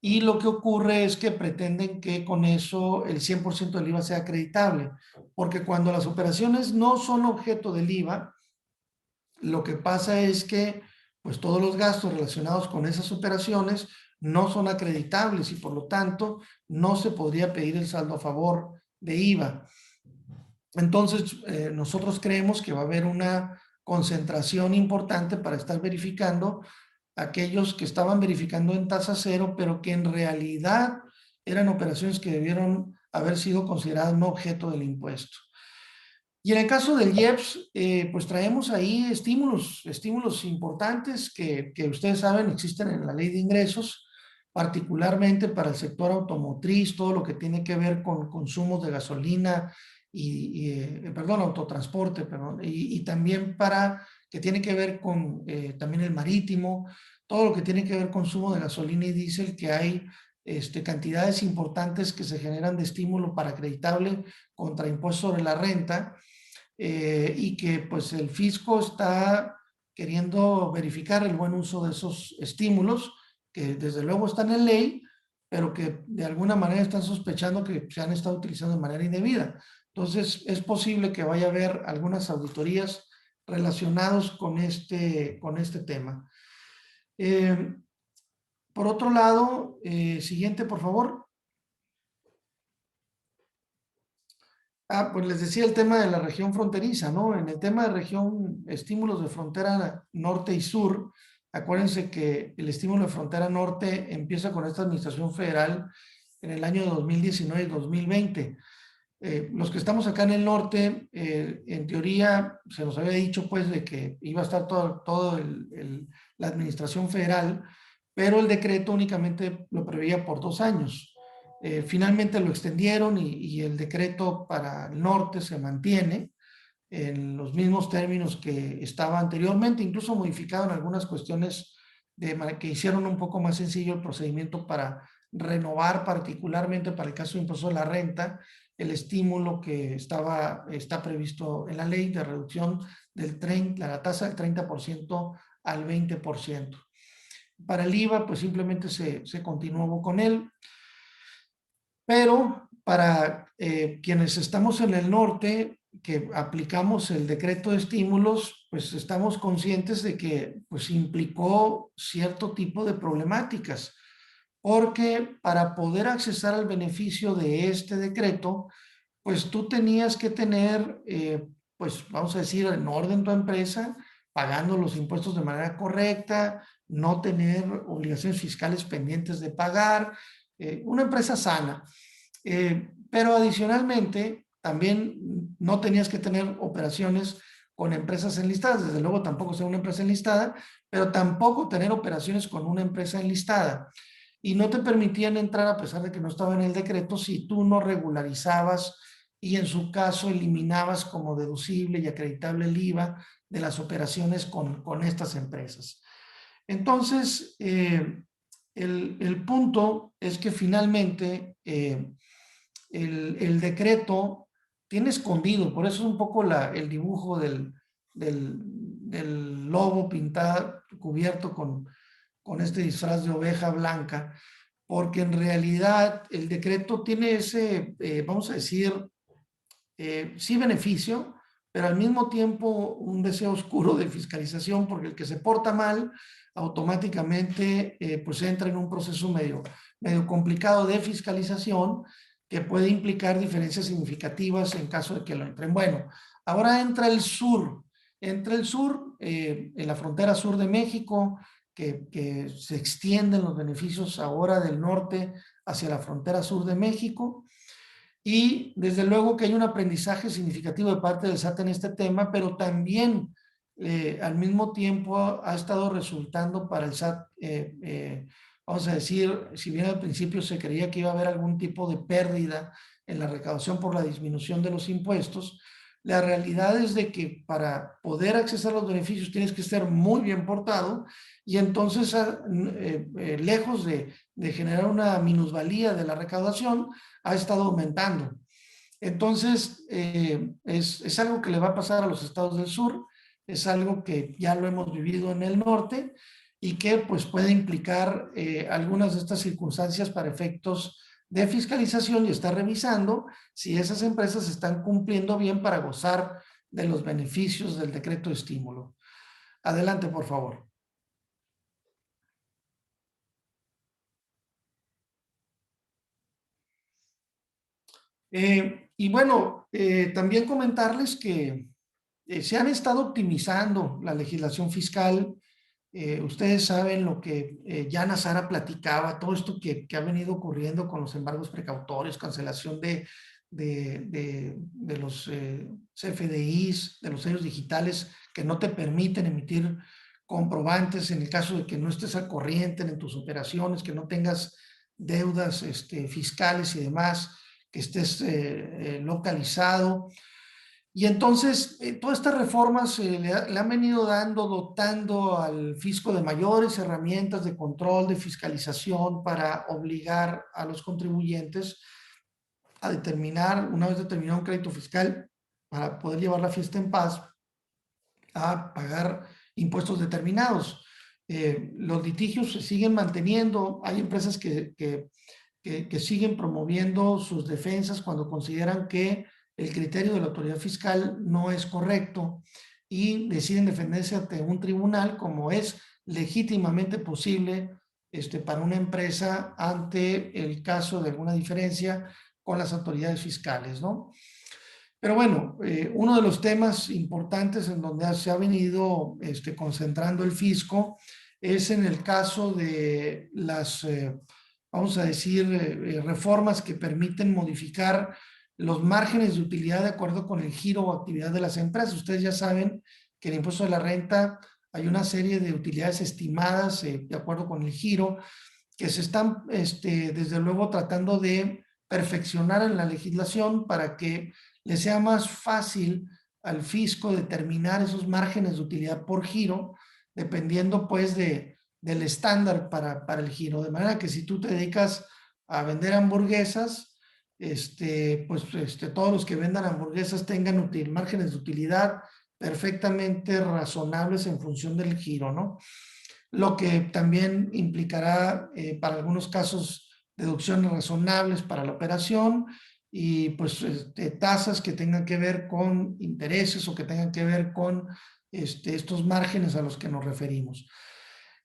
y lo que ocurre es que pretenden que con eso el 100% del IVA sea acreditable, porque cuando las operaciones no son objeto del IVA, lo que pasa es que pues todos los gastos relacionados con esas operaciones no son acreditables y por lo tanto no se podría pedir el saldo a favor de IVA. Entonces, nosotros creemos que va a haber una concentración importante para estar verificando aquellos que estaban verificando en tasa cero, pero que en realidad eran operaciones que debieron haber sido consideradas no objeto del impuesto. Y en el caso del IEPS, pues traemos ahí estímulos importantes que ustedes saben existen en la ley de ingresos, particularmente para el sector automotriz, todo lo que tiene que ver con consumos de gasolina perdón, autotransporte, perdón, y también para que tiene que ver con también el marítimo, todo lo que tiene que ver con consumo de gasolina y diésel, que hay cantidades importantes que se generan de estímulo para acreditable contra impuesto sobre la renta, y que pues el fisco está queriendo verificar el buen uso de esos estímulos, que desde luego están en ley, pero que de alguna manera están sospechando que se han estado utilizando de manera indebida. Entonces, es posible que vaya a haber algunas auditorías relacionadas con este tema. Por otro lado, siguiente, por favor. Pues les decía el tema de la región fronteriza, ¿no? En el tema de región, estímulos de frontera norte y sur, acuérdense que el estímulo de frontera norte empieza con esta administración federal en el año 2019 y 2020. Los que estamos acá en el norte, en teoría se nos había dicho pues de que iba a estar todo la administración federal, pero el decreto únicamente lo preveía por 2 años. Finalmente lo extendieron y el decreto para el norte se mantiene en los mismos términos que estaba anteriormente, incluso modificado en algunas cuestiones que hicieron un poco más sencillo el procedimiento para renovar, particularmente para el caso de impuesto de la renta, el estímulo que está previsto en la ley de reducción la tasa del 30% al 20%. Para el IVA, pues simplemente se continuó con él. Pero para quienes estamos en el norte, que aplicamos el decreto de estímulos, pues estamos conscientes de que pues implicó cierto tipo de problemáticas, porque para poder accesar al beneficio de este decreto, pues tú tenías que tener, pues vamos a decir, en orden tu empresa, pagando los impuestos de manera correcta, no tener obligaciones fiscales pendientes de pagar, una empresa sana. Pero adicionalmente, también no tenías que tener operaciones con empresas enlistadas, desde luego tampoco ser una empresa enlistada, pero tampoco tener operaciones con una empresa enlistada. Y no te permitían entrar, a pesar de que no estaba en el decreto, si tú no regularizabas y en su caso eliminabas como deducible y acreditable el IVA de las operaciones con estas empresas. Entonces, el punto es que finalmente el decreto tiene escondido, por eso es un poco el dibujo del lobo pintado, cubierto con este disfraz de oveja blanca, porque en realidad el decreto tiene ese, vamos a decir, sí beneficio, pero al mismo tiempo un deseo oscuro de fiscalización, porque el que se porta mal automáticamente pues entra en un proceso medio complicado de fiscalización que puede implicar diferencias significativas en caso de que lo entren. Bueno, ahora entra el sur, en la frontera sur de México, que se extienden los beneficios ahora del norte hacia la frontera sur de México. Y desde luego que hay un aprendizaje significativo de parte del SAT en este tema, pero también al mismo tiempo ha estado resultando para el SAT, vamos a decir, si bien al principio se creía que iba a haber algún tipo de pérdida en la recaudación por la disminución de los impuestos, la realidad es de que para poder acceder a los beneficios tienes que estar muy bien portado y entonces lejos de generar una minusvalía de la recaudación, ha estado aumentando. Entonces, es algo que le va a pasar a los estados del sur, es algo que ya lo hemos vivido en el norte y que pues puede implicar algunas de estas circunstancias para efectos de fiscalización y está revisando si esas empresas están cumpliendo bien para gozar de los beneficios del decreto de estímulo. Adelante, por favor. Y bueno, también comentarles que se han estado optimizando la legislación fiscal Ustedes saben lo que ya Sara platicaba, todo esto que ha venido ocurriendo con los embargos precautorios, cancelación de los CFDIs, de los sellos digitales que no te permiten emitir comprobantes en el caso de que no estés al corriente en tus operaciones, que no tengas deudas fiscales y demás, que estés localizado. Y entonces, todas estas reformas le han venido dotando al fisco de mayores herramientas de control, de fiscalización para obligar a los contribuyentes a determinar, una vez determinado un crédito fiscal, para poder llevar la fiesta en paz, a pagar impuestos determinados. Los litigios se siguen manteniendo, hay empresas que siguen promoviendo sus defensas cuando consideran que el criterio de la autoridad fiscal no es correcto y deciden defenderse ante un tribunal como es legítimamente posible para una empresa ante el caso de alguna diferencia con las autoridades fiscales, ¿no? Pero bueno, uno de los temas importantes en donde se ha venido concentrando el fisco es en el caso de las, vamos a decir, reformas que permiten modificar los márgenes de utilidad de acuerdo con el giro o actividad de las empresas. Ustedes ya saben que en el impuesto de la renta hay una serie de utilidades estimadas de acuerdo con el giro que se están, desde luego, tratando de perfeccionar en la legislación para que le sea más fácil al fisco determinar esos márgenes de utilidad por giro, dependiendo pues del estándar para el giro. De manera que si tú te dedicas a vender hamburguesas, todos los que vendan hamburguesas tengan márgenes de utilidad perfectamente razonables en función del giro, ¿no? Lo que también implicará para algunos casos deducciones razonables para la operación y pues tasas que tengan que ver con intereses o que tengan que ver con estos márgenes a los que nos referimos.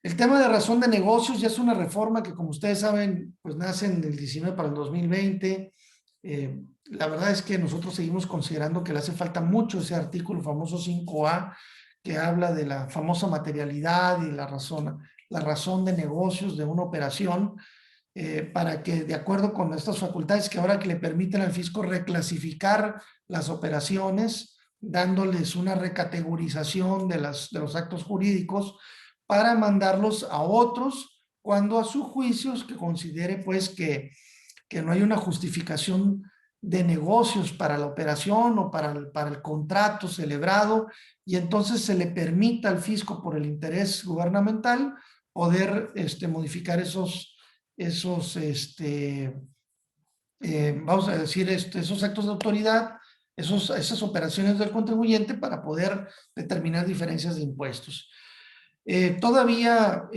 El tema de razón de negocios ya es una reforma que, como ustedes saben, pues nace en el 19 para el 2020. La verdad es que nosotros seguimos considerando que le hace falta mucho ese artículo famoso 5A que habla de la famosa materialidad y la razón de negocios de una operación, para que, de acuerdo con estas facultades que ahora que le permiten al fisco reclasificar las operaciones, dándoles una recategorización de los actos jurídicos para mandarlos a otros cuando a sus juicios que considere pues que no hay una justificación de negocios para la operación o para el contrato celebrado, y entonces se le permita al fisco por el interés gubernamental poder modificar vamos a decir, esos actos de autoridad, esas operaciones del contribuyente para poder determinar diferencias de impuestos. Todavía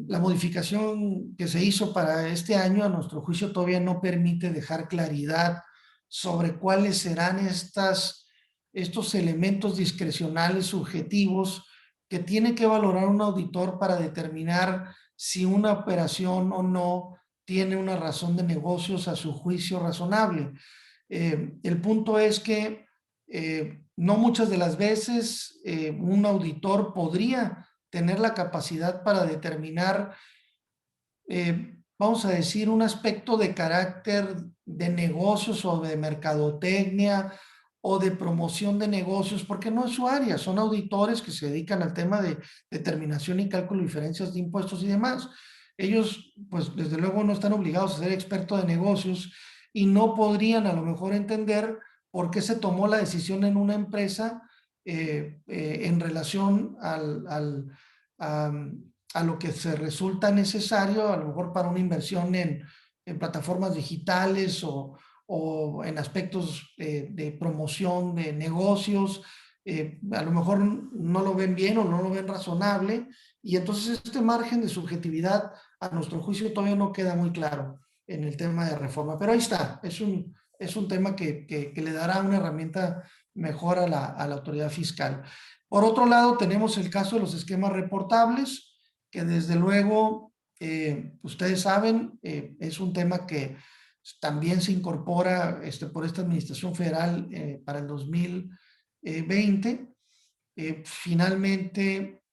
la modificación que se hizo para este año, a nuestro juicio, todavía no permite dejar claridad sobre cuáles serán estos elementos discrecionales subjetivos que tiene que valorar un auditor para determinar si una operación o no tiene una razón de negocios a su juicio razonable. El punto es que no muchas de las veces un auditor podría tener la capacidad para determinar, vamos a decir, un aspecto de carácter de negocios o de mercadotecnia o de promoción de negocios, porque no es su área, son auditores que se dedican al tema de determinación y cálculo de diferencias de impuestos y demás. Ellos, pues, desde luego no están obligados a ser expertos de negocios y no podrían a lo mejor entender por qué se tomó la decisión en una empresa en relación a lo que se resulta necesario, a lo mejor para una inversión en plataformas digitales o en aspectos de promoción de negocios. A lo mejor no lo ven bien o no lo ven razonable, y entonces este margen de subjetividad a nuestro juicio todavía no queda muy claro en el tema de reforma, pero ahí está, es un tema que le dará una herramienta mejor a la autoridad fiscal. Por otro lado, tenemos el caso de los esquemas reportables, que desde luego, ustedes saben, es un tema que también se incorpora por esta administración federal para el 2020. Finalmente,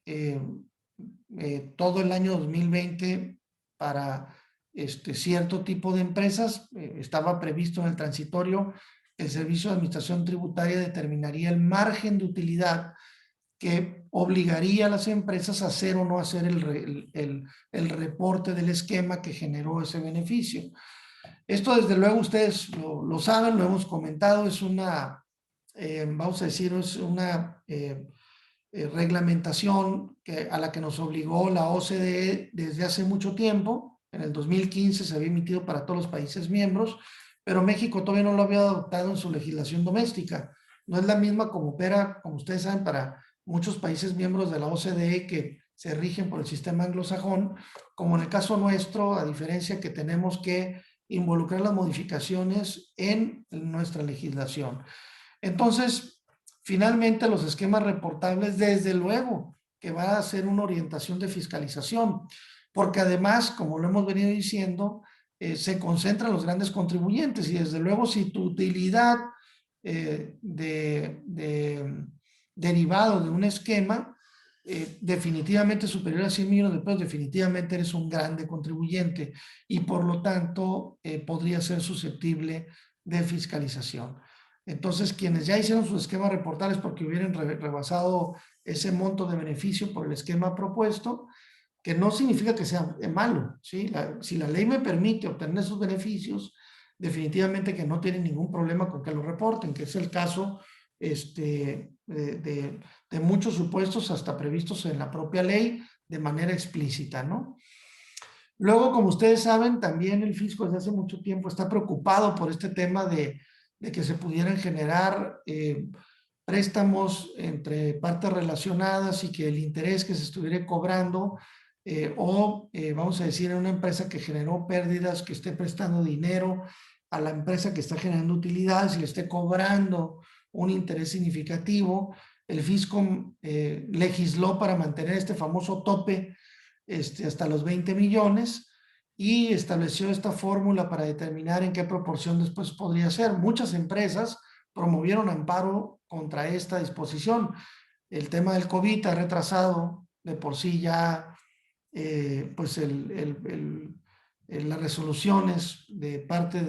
todo el año 2020 para cierto tipo de empresas. Estaba previsto en el transitorio, el Servicio de Administración Tributaria determinaría el margen de utilidad que obligaría a las empresas a hacer o no hacer el reporte del esquema que generó ese beneficio. Esto desde luego ustedes lo saben, lo hemos comentado, es una, vamos a decir, es una reglamentación a la que nos obligó la OCDE desde hace mucho tiempo. En el 2015 se había emitido para todos los países miembros, pero México todavía no lo había adoptado en su legislación doméstica. No es la misma como opera, como ustedes saben, para muchos países miembros de la OCDE que se rigen por el sistema anglosajón, como en el caso nuestro, a diferencia que tenemos que involucrar las modificaciones en nuestra legislación. Entonces, finalmente los esquemas reportables, desde luego, que va a ser una orientación de fiscalización, porque además, como lo hemos venido diciendo, se concentran los grandes contribuyentes y desde luego si tu utilidad derivado de un esquema definitivamente superior a 100 millones de pesos, definitivamente eres un grande contribuyente y por lo tanto podría ser susceptible de fiscalización. Entonces, quienes ya hicieron sus esquemas reportables porque hubieran rebasado ese monto de beneficio por el esquema propuesto, que no significa que sea malo, ¿sí? Si la ley me permite obtener esos beneficios, definitivamente que no tienen ningún problema con que lo reporten, que es el caso de muchos supuestos hasta previstos en la propia ley de manera explícita, ¿no? Luego, como ustedes saben, también el fisco desde hace mucho tiempo está preocupado por este tema de que se pudieran generar préstamos entre partes relacionadas y que el interés que se estuviera cobrando vamos a decir, en una empresa que generó pérdidas, que esté prestando dinero a la empresa que está generando utilidades y le esté cobrando un interés significativo. El fisco legisló para mantener este famoso tope hasta los 20 millones y estableció esta fórmula para determinar en qué proporción después podría ser. Muchas empresas promovieron amparo contra esta disposición. El tema del COVID ha retrasado de por sí ya pues las resoluciones de parte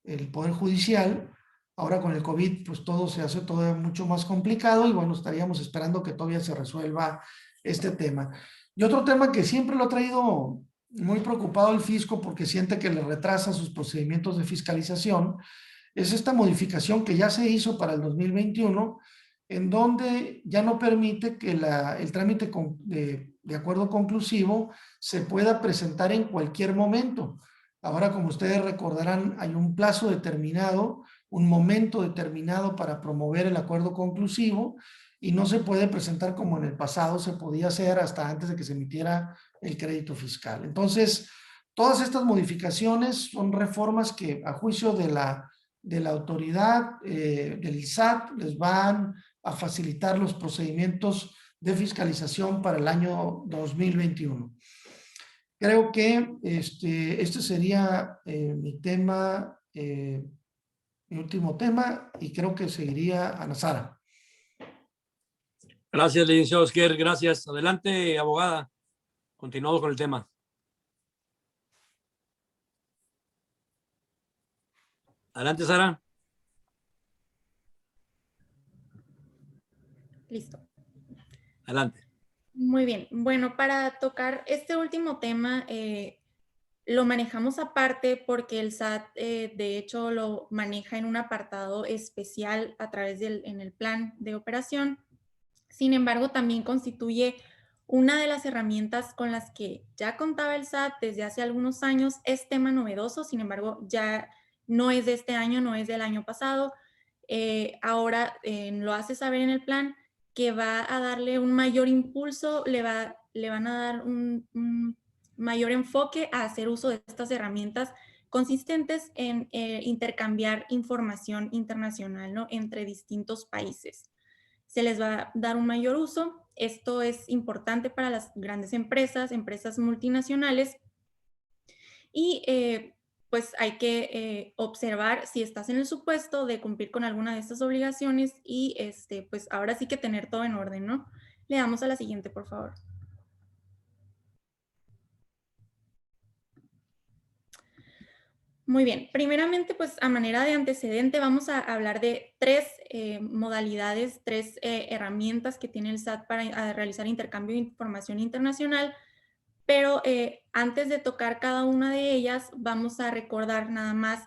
del Poder Judicial. Ahora con el COVID pues todo se hace todavía mucho más complicado y bueno, estaríamos esperando que todavía se resuelva este tema. Y otro tema que siempre lo ha traído muy preocupado el fisco porque siente que le retrasa sus procedimientos de fiscalización es esta modificación que ya se hizo para el 2021 en donde ya no permite que el trámite de acuerdo conclusivo se pueda presentar en cualquier momento. Ahora, como ustedes recordarán, hay un plazo determinado, un momento determinado para promover el acuerdo conclusivo y no se puede presentar como en el pasado se podía hacer hasta antes de que se emitiera el crédito fiscal. Entonces, todas estas modificaciones son reformas que a juicio de la autoridad del SAT les van a facilitar los procedimientos de fiscalización para el año 2021. Creo que este sería mi tema, mi último tema, y creo que seguiría Ana Sara. Gracias, licenciado Esquer. Gracias. Adelante, abogada. Continuamos con el tema. Adelante, Sara. Listo. Adelante. Muy bien. Bueno, para tocar este último tema, lo manejamos aparte porque el SAT, de hecho, lo maneja en un apartado especial a través en el plan de operación. Sin embargo, también constituye una de las herramientas con las que ya contaba el SAT desde hace algunos años. Es tema novedoso, sin embargo, ya no es de este año, no es del año pasado. Ahora lo hace saber en el plan que va a darle un mayor impulso, le van a dar un mayor enfoque a hacer uso de estas herramientas consistentes en intercambiar información internacional, ¿no? Entre distintos países. Se les va a dar un mayor uso. Esto es importante para las grandes empresas multinacionales y pues hay que observar si estás en el supuesto de cumplir con alguna de estas obligaciones y pues ahora sí que tener todo en orden, ¿no? Le damos a la siguiente, por favor. Muy bien, primeramente, pues a manera de antecedente vamos a hablar de tres modalidades, tres herramientas que tiene el SAT para realizar intercambio de información internacional, pero antes de tocar cada una de ellas, vamos a recordar nada más,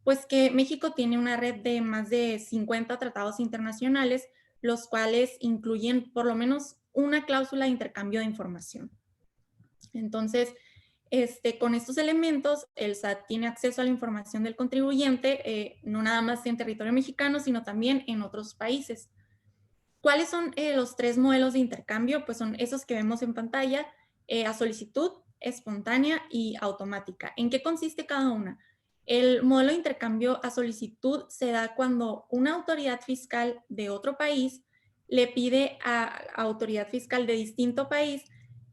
pues que México tiene una red de más de 50 tratados internacionales, los cuales incluyen por lo menos una cláusula de intercambio de información. Entonces, con estos elementos, el SAT tiene acceso a la información del contribuyente, no nada más en territorio mexicano, sino también en otros países. ¿Cuáles son los tres modelos de intercambio? Pues son esos que vemos en pantalla, a solicitud, espontánea y automática. ¿En qué consiste cada una? El modelo de intercambio a solicitud se da cuando una autoridad fiscal de otro país le pide a autoridad fiscal de distinto país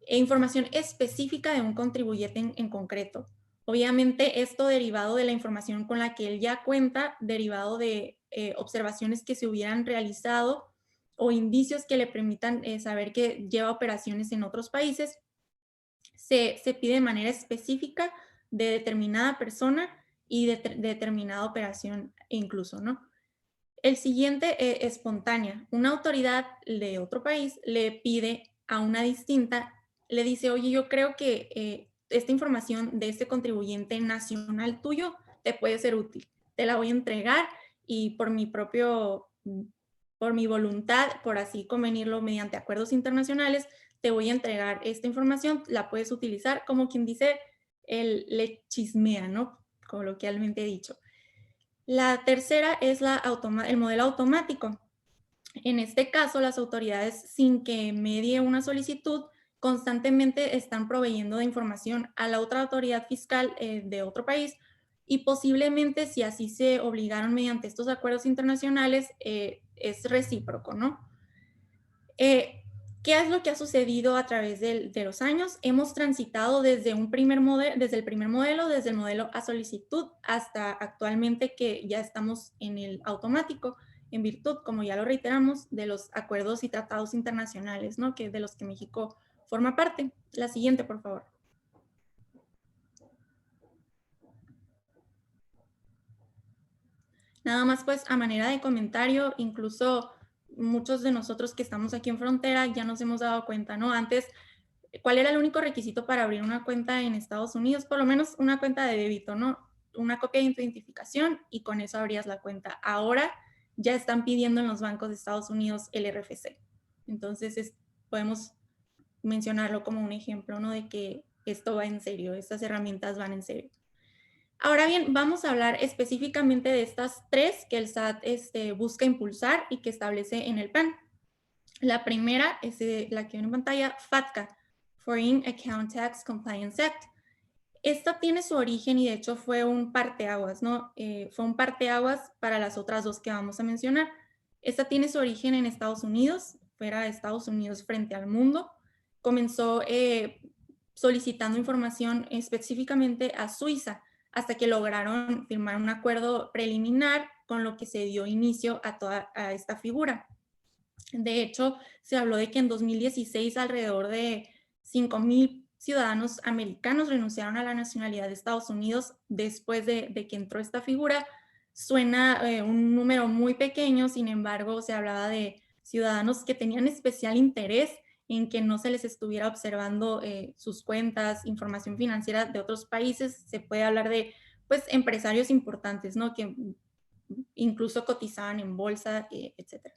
información específica de un contribuyente en concreto. Obviamente esto derivado de la información con la que él ya cuenta, derivado de observaciones que se hubieran realizado o indicios que le permitan saber que lleva operaciones en otros países, se pide de manera específica de determinada persona y de determinada operación incluso, ¿no? El siguiente, espontánea. Una autoridad de otro país le pide a una distinta, le dice, oye, yo creo que esta información de este contribuyente nacional tuyo te puede ser útil. Te la voy a entregar y por mi voluntad, por así convenirlo mediante acuerdos internacionales, te voy a entregar esta información, la puedes utilizar como quien dice, le chismea, ¿no? Coloquialmente dicho. La tercera es el modelo automático. En este caso, las autoridades, sin que medie una solicitud, constantemente están proveyendo de información a la otra autoridad fiscal de otro país y posiblemente, si así se obligaron mediante estos acuerdos internacionales, es recíproco, ¿no? ¿Qué es lo que ha sucedido a través de los años? Hemos transitado desde el primer modelo, desde el modelo a solicitud, hasta actualmente que ya estamos en el automático, en virtud, como ya lo reiteramos, de los acuerdos y tratados internacionales, ¿no? De los que México forma parte. La siguiente, por favor. Nada más, pues, a manera de comentario, incluso muchos de nosotros que estamos aquí en frontera ya nos hemos dado cuenta, ¿no? Antes, ¿cuál era el único requisito para abrir una cuenta en Estados Unidos? Por lo menos una cuenta de débito, ¿no? Una copia de tu identificación y con eso abrías la cuenta. Ahora ya están pidiendo en los bancos de Estados Unidos el RFC. Entonces, podemos mencionarlo como un ejemplo, ¿no? De que esto va en serio, estas herramientas van en serio. Ahora bien, vamos a hablar específicamente de estas tres que el SAT busca impulsar y que establece en el PAN. La primera es la que ven en pantalla, FATCA, Foreign Account Tax Compliance Act. Esta tiene su origen y de hecho fue un parteaguas, ¿no? Fue un parteaguas para las otras dos que vamos a mencionar. Esta tiene su origen en Estados Unidos, fuera de Estados Unidos frente al mundo. Comenzó solicitando información específicamente a Suiza, hasta que lograron firmar un acuerdo preliminar con lo que se dio inicio a esta figura. De hecho, se habló de que en 2016 alrededor de 5,000 ciudadanos americanos renunciaron a la nacionalidad de Estados Unidos después de que entró esta figura. Suena un número muy pequeño, sin embargo, se hablaba de ciudadanos que tenían especial interés en que no se les estuviera observando sus cuentas, información financiera de otros países. Se puede hablar de, pues, empresarios importantes, ¿no? Que incluso cotizaban en bolsa, etc.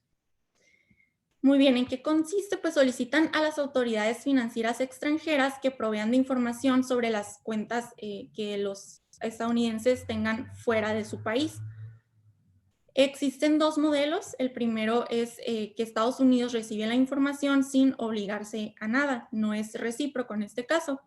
Muy bien, ¿en qué consiste? Pues solicitan a las autoridades financieras extranjeras que provean de información sobre las cuentas que los estadounidenses tengan fuera de su país. Existen dos modelos. El primero es que Estados Unidos recibe la información sin obligarse a nada. No es recíproco en este caso.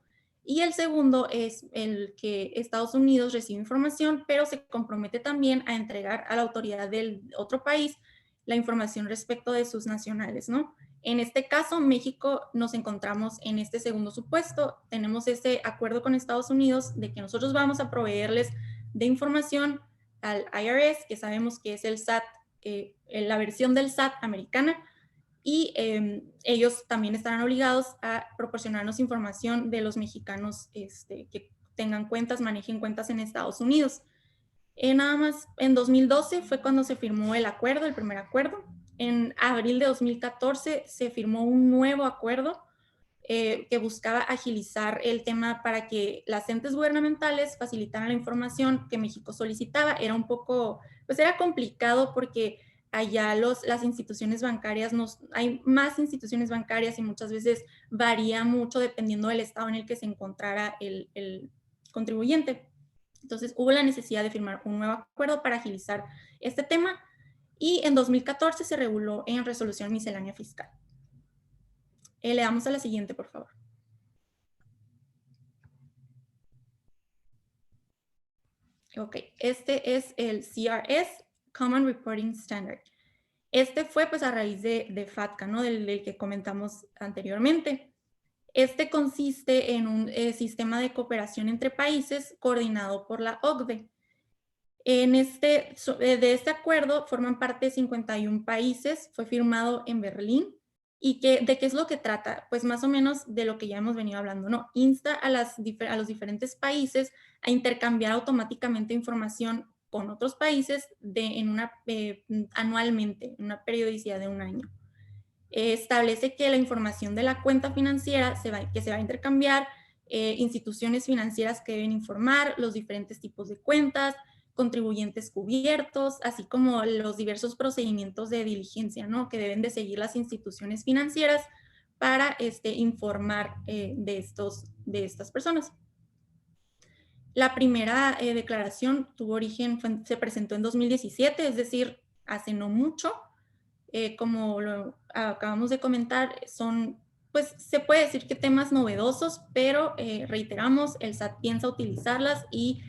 Y el segundo es el que Estados Unidos recibe información, pero se compromete también a entregar a la autoridad del otro país la información respecto de sus nacionales, ¿no? En este caso, México nos encontramos en este segundo supuesto. Tenemos ese acuerdo con Estados Unidos de que nosotros vamos a proveerles de información al IRS, que sabemos que es el SAT, la versión del SAT americana, y ellos también estarán obligados a proporcionarnos información de los mexicanos que tengan cuentas, manejen cuentas en Estados Unidos. Nada más en 2012 fue cuando se firmó el acuerdo, el primer acuerdo. En abril de 2014 se firmó un nuevo acuerdo que buscaba agilizar el tema para que las entes gubernamentales facilitaran la información que México solicitaba. Era un poco, pues era complicado porque allá las instituciones bancarias, hay más instituciones bancarias y muchas veces varía mucho dependiendo del estado en el que se encontrara el contribuyente. Entonces hubo la necesidad de firmar un nuevo acuerdo para agilizar este tema y en 2014 se reguló en resolución miscelánea fiscal. Le damos a la siguiente, por favor. Ok, este es el CRS, Common Reporting Standard. Este fue pues a raíz de FATCA, ¿no? Del que comentamos anteriormente. Este consiste en un sistema de cooperación entre países coordinado por la OCDE. De este acuerdo forman parte 51 países, fue firmado en Berlín. ¿Y de qué es lo que trata? Pues más o menos de lo que ya hemos venido hablando, ¿no? Insta a los diferentes países a intercambiar automáticamente información con otros países anualmente, en una periodicidad de un año. Establece que la información de la cuenta financiera que se va a intercambiar, instituciones financieras que deben informar, los diferentes tipos de cuentas, contribuyentes cubiertos, así como los diversos procedimientos de diligencia, ¿no? Que deben de seguir las instituciones financieras para informar de estas personas. La primera declaración tuvo origen, se presentó en 2017, es decir, hace no mucho. Como lo acabamos de comentar, pues se puede decir que temas novedosos, pero reiteramos, el SAT piensa utilizarlas y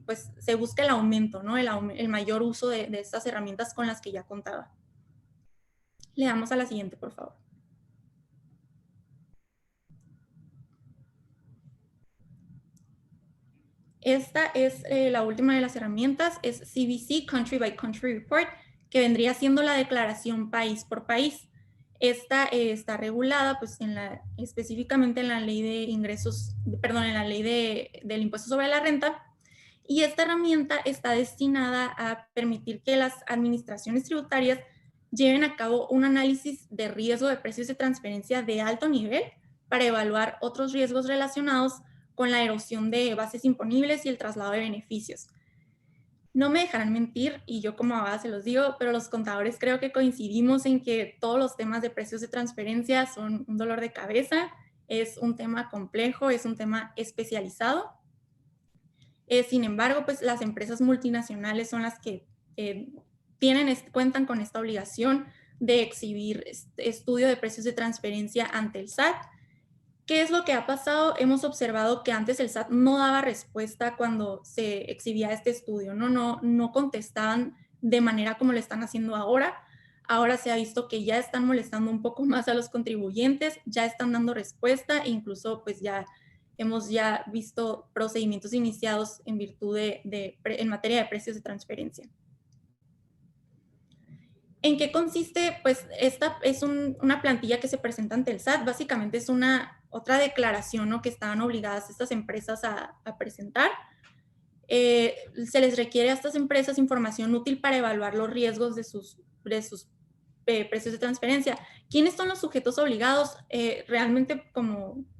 pues se busca el aumento, ¿no? El mayor uso de estas herramientas con las que ya contaba. Le damos a la siguiente, por favor. Esta es la última de las herramientas, es CBC, Country by Country Report, que vendría siendo la declaración país por país. Esta está regulada pues, específicamente en la ley de ingresos, perdón, en la ley del impuesto sobre la renta, y esta herramienta está destinada a permitir que las administraciones tributarias lleven a cabo un análisis de riesgo de precios de transferencia de alto nivel para evaluar otros riesgos relacionados con la erosión de bases imponibles y el traslado de beneficios. No me dejarán mentir, y yo como abogada se los digo, pero los contadores creo que coincidimos en que todos los temas de precios de transferencia son un dolor de cabeza, es un tema complejo, es un tema especializado. Sin embargo, pues las empresas multinacionales son las que cuentan con esta obligación de exhibir estudio de precios de transferencia ante el SAT. ¿Qué es lo que ha pasado? Hemos observado que antes el SAT no daba respuesta cuando se exhibía este estudio, no contestaban de manera como lo están haciendo ahora. Ahora se ha visto que ya están molestando un poco más a los contribuyentes, ya están dando respuesta e incluso pues hemos visto procedimientos iniciados en virtud en materia de precios de transferencia. ¿En qué consiste? Pues esta es una plantilla que se presenta ante el SAT. Básicamente es otra declaración, ¿no? Que estaban obligadas estas empresas a presentar. Se les requiere a estas empresas información útil para evaluar los riesgos de sus precios de transferencia. ¿Quiénes son los sujetos obligados? Realmente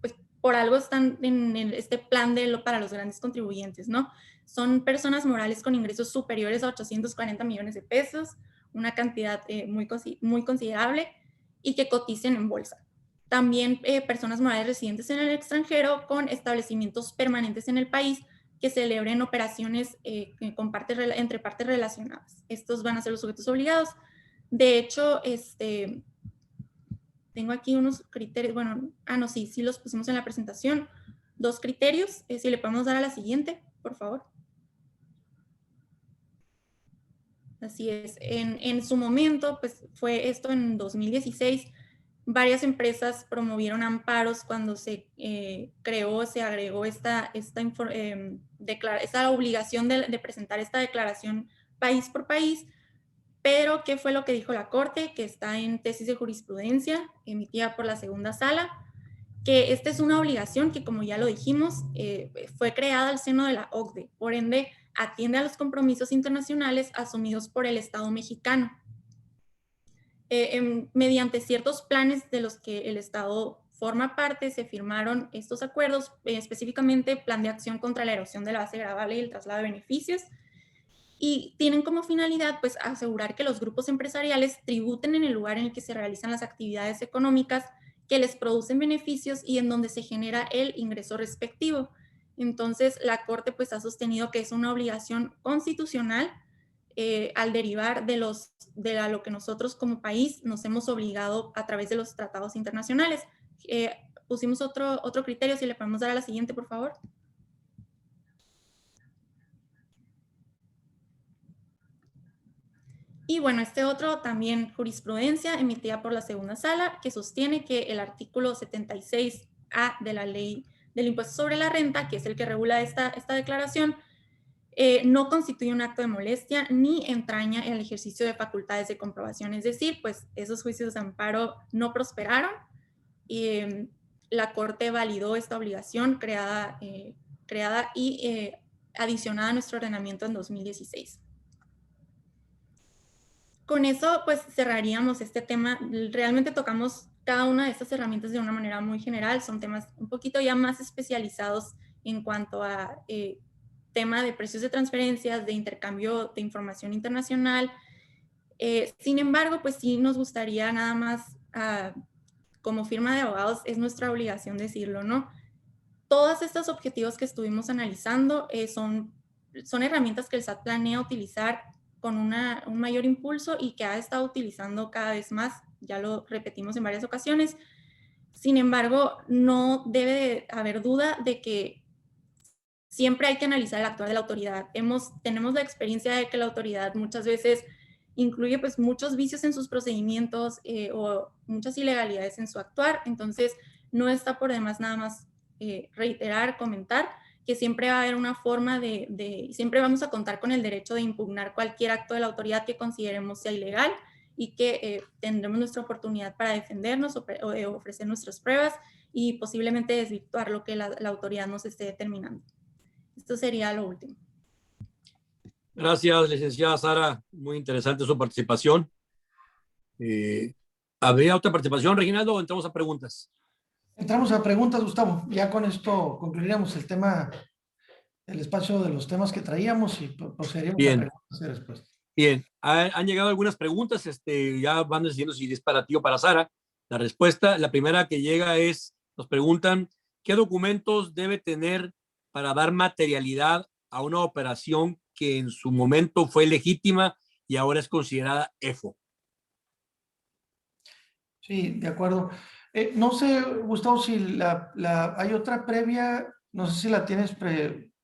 pues, por algo están en este plan para los grandes contribuyentes, ¿no? Son personas morales con ingresos superiores a 840 millones de pesos, una cantidad muy considerable, y que coticen en bolsa. También personas morales residentes en el extranjero con establecimientos permanentes en el país que celebren operaciones entre partes relacionadas. Estos van a ser los sujetos obligados. De hecho, tengo aquí unos criterios, bueno, no, sí los pusimos en la presentación. 2 criterios, si le podemos dar a la siguiente, por favor. Así es, en su momento, pues fue esto en 2016, varias empresas promovieron amparos cuando se se agregó esta obligación de presentar esta declaración país por país, pero ¿qué fue lo que dijo la Corte? Que está en tesis de jurisprudencia emitida por la segunda sala, que esta es una obligación que, como ya lo dijimos, fue creada al seno de la OCDE, por ende, atiende a los compromisos internacionales asumidos por el Estado mexicano. Mediante ciertos planes de los que el Estado forma parte, se firmaron estos acuerdos, específicamente Plan de Acción contra la Erosión de la Base Gravable y el Traslado de Beneficios, y tienen como finalidad pues asegurar que los grupos empresariales tributen en el lugar en el que se realizan las actividades económicas que les producen beneficios y en donde se genera el ingreso respectivo. Entonces, la Corte pues ha sostenido que es una obligación constitucional al derivar de lo que nosotros como país nos hemos obligado a través de los tratados internacionales. Pusimos otro criterio, si le podemos dar a la siguiente, por favor. Y bueno, este otro también jurisprudencia emitida por la segunda sala que sostiene que el artículo 76A de la ley del impuesto sobre la renta, que es el que regula esta declaración, no constituye un acto de molestia ni entraña el ejercicio de facultades de comprobación. Es decir, pues esos juicios de amparo no prosperaron y la Corte validó esta obligación creada y adicionada a nuestro ordenamiento en 2016. Con eso, pues cerraríamos este tema. Realmente tocamos cada una de estas herramientas de una manera muy general. Son temas un poquito ya más especializados en cuanto a tema de precios de transferencias, de intercambio de información internacional. Sin embargo, pues sí nos gustaría nada más, como firma de abogados, es nuestra obligación decirlo, ¿no? Todos estos objetivos que estuvimos analizando son herramientas que el SAT planea utilizar con un mayor impulso y que ha estado utilizando cada vez más, ya lo repetimos en varias ocasiones. Sin embargo, no debe haber duda de que siempre hay que analizar el actuar de la autoridad. Tenemos la experiencia de que la autoridad muchas veces incluye pues muchos vicios en sus procedimientos o muchas ilegalidades en su actuar, entonces no está por demás nada más reiterar, comentar que siempre va a haber una forma siempre vamos a contar con el derecho de impugnar cualquier acto de la autoridad que consideremos sea ilegal y que tendremos nuestra oportunidad para defendernos o ofrecer nuestras pruebas y posiblemente desvirtuar lo que la autoridad nos esté determinando. Esto sería lo último. Gracias, licenciada Sara. Muy interesante su participación. ¿Habría otra participación, Reginaldo, o entramos a preguntas? Entramos a preguntas, Gustavo. Ya con esto concluiríamos el tema, el espacio de los temas que traíamos y procederíamos a preguntas y respuestas. Bien, han llegado algunas preguntas, ya van diciendo si es para ti o para Sara. La respuesta, la primera que llega es, nos preguntan, ¿qué documentos debe tener para dar materialidad a una operación que en su momento fue legítima y ahora es considerada EFO? Sí, de acuerdo. No sé, Gustavo, si hay otra previa, no sé si la tienes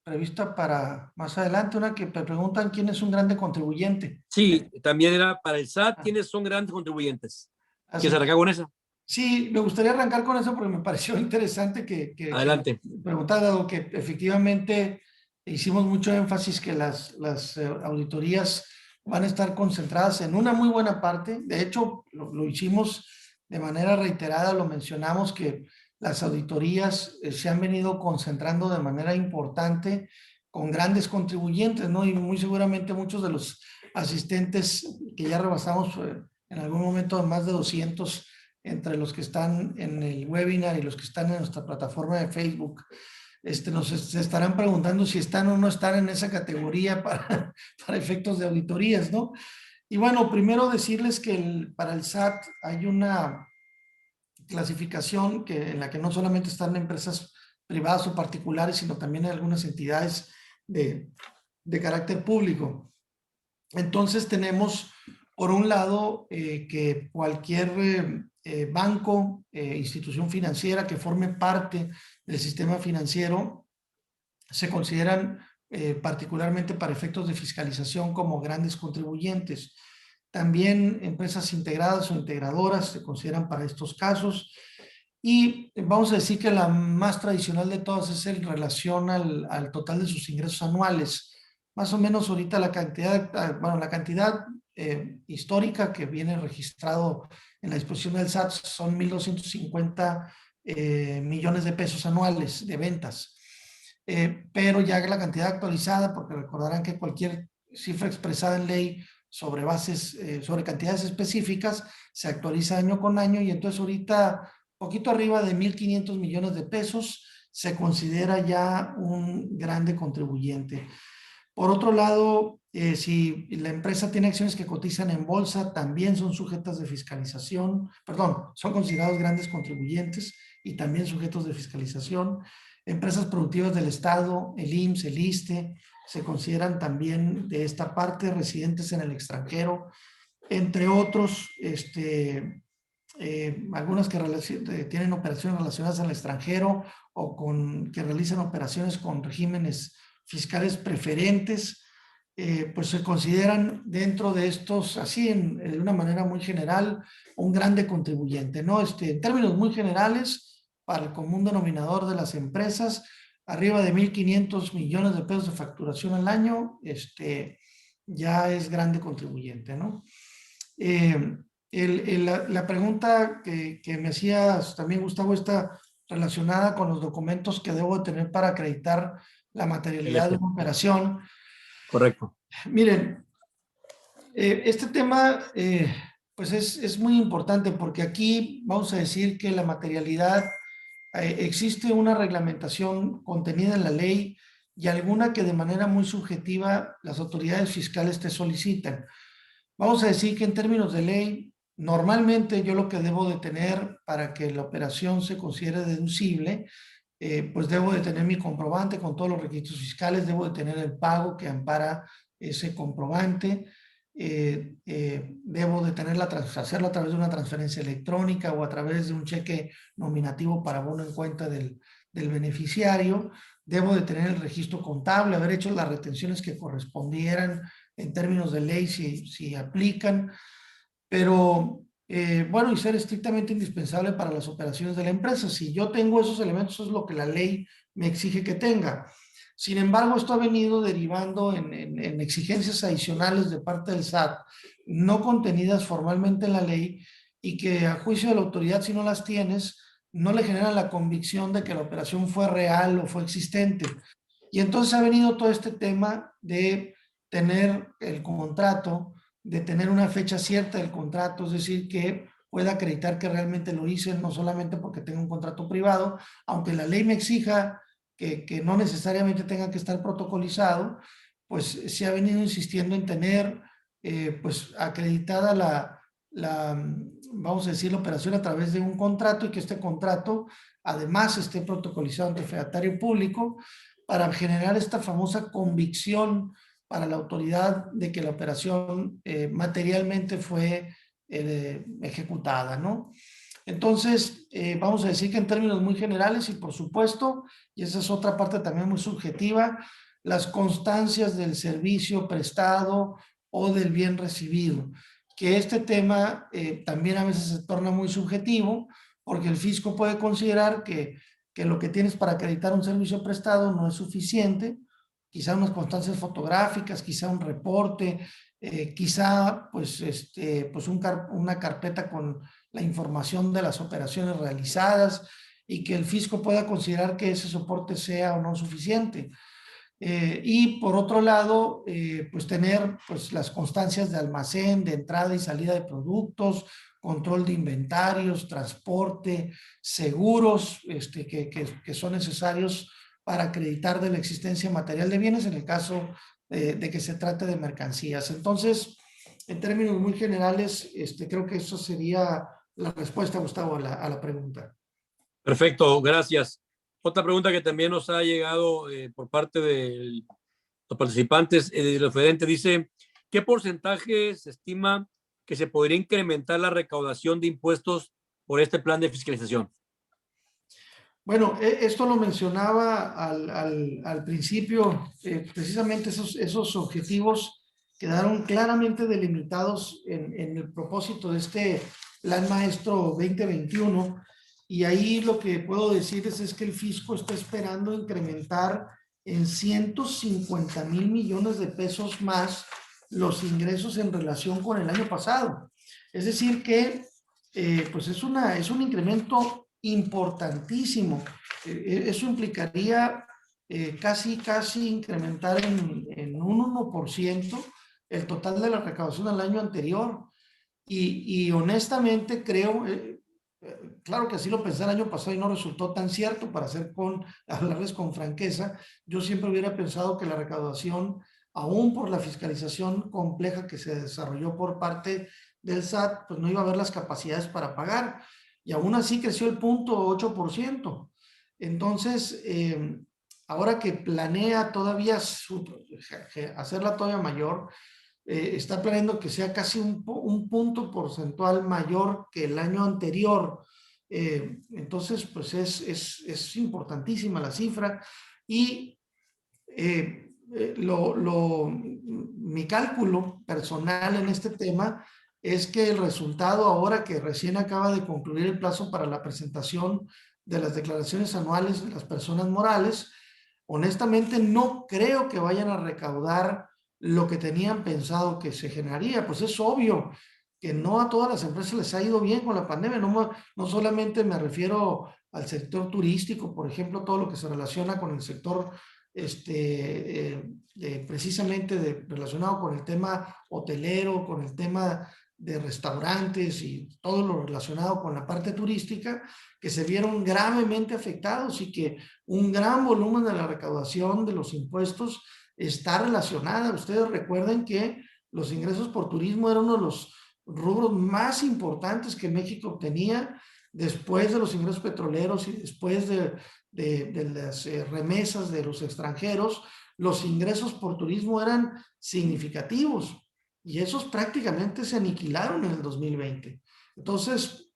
prevista para más adelante, una que te preguntan quién es un grande contribuyente. Sí, también era para el SAT, ¿quiénes son grandes contribuyentes? ¿Quieres arrancar con eso? Sí, me gustaría arrancar con eso porque me pareció interesante que adelante. Preguntar, dado que efectivamente hicimos mucho énfasis que las auditorías van a estar concentradas en una muy buena parte. De hecho, lo hicimos de manera reiterada, lo mencionamos que las auditorías se han venido concentrando de manera importante con grandes contribuyentes, ¿no? Y muy seguramente muchos de los asistentes que ya rebasamos en algún momento más de 200 entre los que están en el webinar y los que están en nuestra plataforma de Facebook, se estarán preguntando si están o no están en esa categoría para efectos de auditorías, ¿no? Y bueno, primero decirles que para el SAT hay una clasificación en la que no solamente están empresas privadas o particulares, sino también algunas entidades de carácter público. Entonces tenemos, por un lado, que cualquier banco, institución financiera que forme parte del sistema financiero se consideran particularmente para efectos de fiscalización como grandes contribuyentes. También empresas integradas o integradoras se consideran para estos casos. Y vamos a decir que la más tradicional de todas es en relación al total de sus ingresos anuales. Más o menos ahorita la cantidad histórica que viene registrado en la disposición del SAT son 1,250 millones de pesos anuales de ventas. pero ya la cantidad actualizada, porque recordarán que cualquier cifra expresada en ley sobre bases, sobre cantidades específicas, se actualiza año con año y entonces ahorita poquito arriba de 1,500 millones de pesos se considera ya un grande contribuyente. Por otro lado, si la empresa tiene acciones que cotizan en bolsa, también son sujetas de fiscalización, perdón, son considerados grandes contribuyentes y también sujetos de fiscalización. Empresas productivas del Estado, el IMSS, el ISSSTE, se consideran también de esta parte, residentes en el extranjero, entre otros, algunas que tienen operaciones relacionadas al extranjero o que realizan operaciones con regímenes fiscales preferentes, pues se consideran dentro de estos, así de una manera muy general, un grande contribuyente, ¿no? En términos muy generales, para el común denominador de las empresas, arriba de 1,500 millones de pesos de facturación al año, ya es grande contribuyente, ¿no? La pregunta que me hacías también, Gustavo, está relacionada con los documentos que debo de tener para acreditar la materialidad de una operación. Correcto. Miren, este tema pues es muy importante porque aquí vamos a decir que la materialidad, existe una reglamentación contenida en la ley y alguna que de manera muy subjetiva las autoridades fiscales te solicitan. Vamos a decir que en términos de ley, normalmente yo lo que debo de tener para que la operación se considere deducible, pues debo de tener mi comprobante con todos los requisitos fiscales, debo de tener el pago que ampara ese comprobante, debo de tener hacerlo a través de una transferencia electrónica o a través de un cheque nominativo para abono en cuenta del beneficiario, debo de tener el registro contable, haber hecho las retenciones que correspondieran en términos de ley si aplican, pero bueno, y ser estrictamente indispensable para las operaciones de la empresa. Si yo tengo esos elementos, eso es lo que la ley me exige que tenga. Sin embargo, esto ha venido derivando en exigencias adicionales de parte del SAT, no contenidas formalmente en la ley y que a juicio de la autoridad, si no las tienes, no le generan la convicción de que la operación fue real o fue existente. Y entonces ha venido todo este tema de tener el contrato, de tener una fecha cierta del contrato, es decir, que pueda acreditar que realmente lo hice, no solamente porque tengo un contrato privado, aunque la ley me exija que no necesariamente tenga que estar protocolizado, pues se ha venido insistiendo en tener pues acreditada vamos a decir, la operación a través de un contrato y que este contrato además esté protocolizado ante el fedatario público para generar esta famosa convicción para la autoridad de que la operación materialmente fue ejecutada, ¿no? Entonces, vamos a decir que en términos muy generales y por supuesto, y esa es otra parte también muy subjetiva, las constancias del servicio prestado o del bien recibido, que este tema también a veces se torna muy subjetivo porque el fisco puede considerar que lo que tienes para acreditar un servicio prestado no es suficiente, quizá unas constancias fotográficas, quizá un reporte, quizá pues, una carpeta con la información de las operaciones realizadas y que el fisco pueda considerar que ese soporte sea o no suficiente. Y por otro lado, pues tener pues, las constancias de almacén, de entrada y salida de productos, control de inventarios, transporte, seguros que son necesarios para acreditar de la existencia material de bienes en el caso de que se trate de mercancías. Entonces, en términos muy generales, creo que eso sería la respuesta, Gustavo, a la pregunta. Perfecto, gracias. Otra pregunta que también nos ha llegado por parte de los participantes, el referente dice, ¿qué porcentaje se estima que se podría incrementar la recaudación de impuestos por este plan de fiscalización? Bueno, esto lo mencionaba al principio, precisamente esos objetivos quedaron claramente delimitados en el propósito de este Plan Maestro 2021 y ahí lo que puedo decirles es que el fisco está esperando incrementar en 150,000 millones de pesos más los ingresos en relación con el año pasado. Es decir que pues es un incremento importantísimo. Eso implicaría casi incrementar en un 1% el total de la recaudación del año anterior. Y honestamente creo, claro que así lo pensé el año pasado y no resultó tan cierto, para hablarles con franqueza. Yo siempre hubiera pensado que la recaudación, aún por la fiscalización compleja que se desarrolló por parte del SAT, pues no iba a haber las capacidades para pagar. Y aún así creció el 0.8%. Entonces, ahora que planea todavía hacerla todavía mayor, está planeando que sea casi un punto porcentual mayor que el año anterior. Entonces, pues es importantísima la cifra. Y mi cálculo personal en este tema es que el resultado, ahora que recién acaba de concluir el plazo para la presentación de las declaraciones anuales de las personas morales, honestamente no creo que vayan a recaudar lo que tenían pensado que se generaría. Pues es obvio que no a todas las empresas les ha ido bien con la pandemia. No solamente me refiero al sector turístico, por ejemplo, todo lo que se relaciona con el sector precisamente relacionado con el tema hotelero, con el tema de restaurantes y todo lo relacionado con la parte turística, que se vieron gravemente afectados, y que un gran volumen de la recaudación de los impuestos está relacionada. Ustedes recuerden que los ingresos por turismo eran uno de los rubros más importantes que México obtenía, después de los ingresos petroleros y después de las remesas de los extranjeros. Los ingresos por turismo eran significativos, y esos prácticamente se aniquilaron en el 2020. Entonces,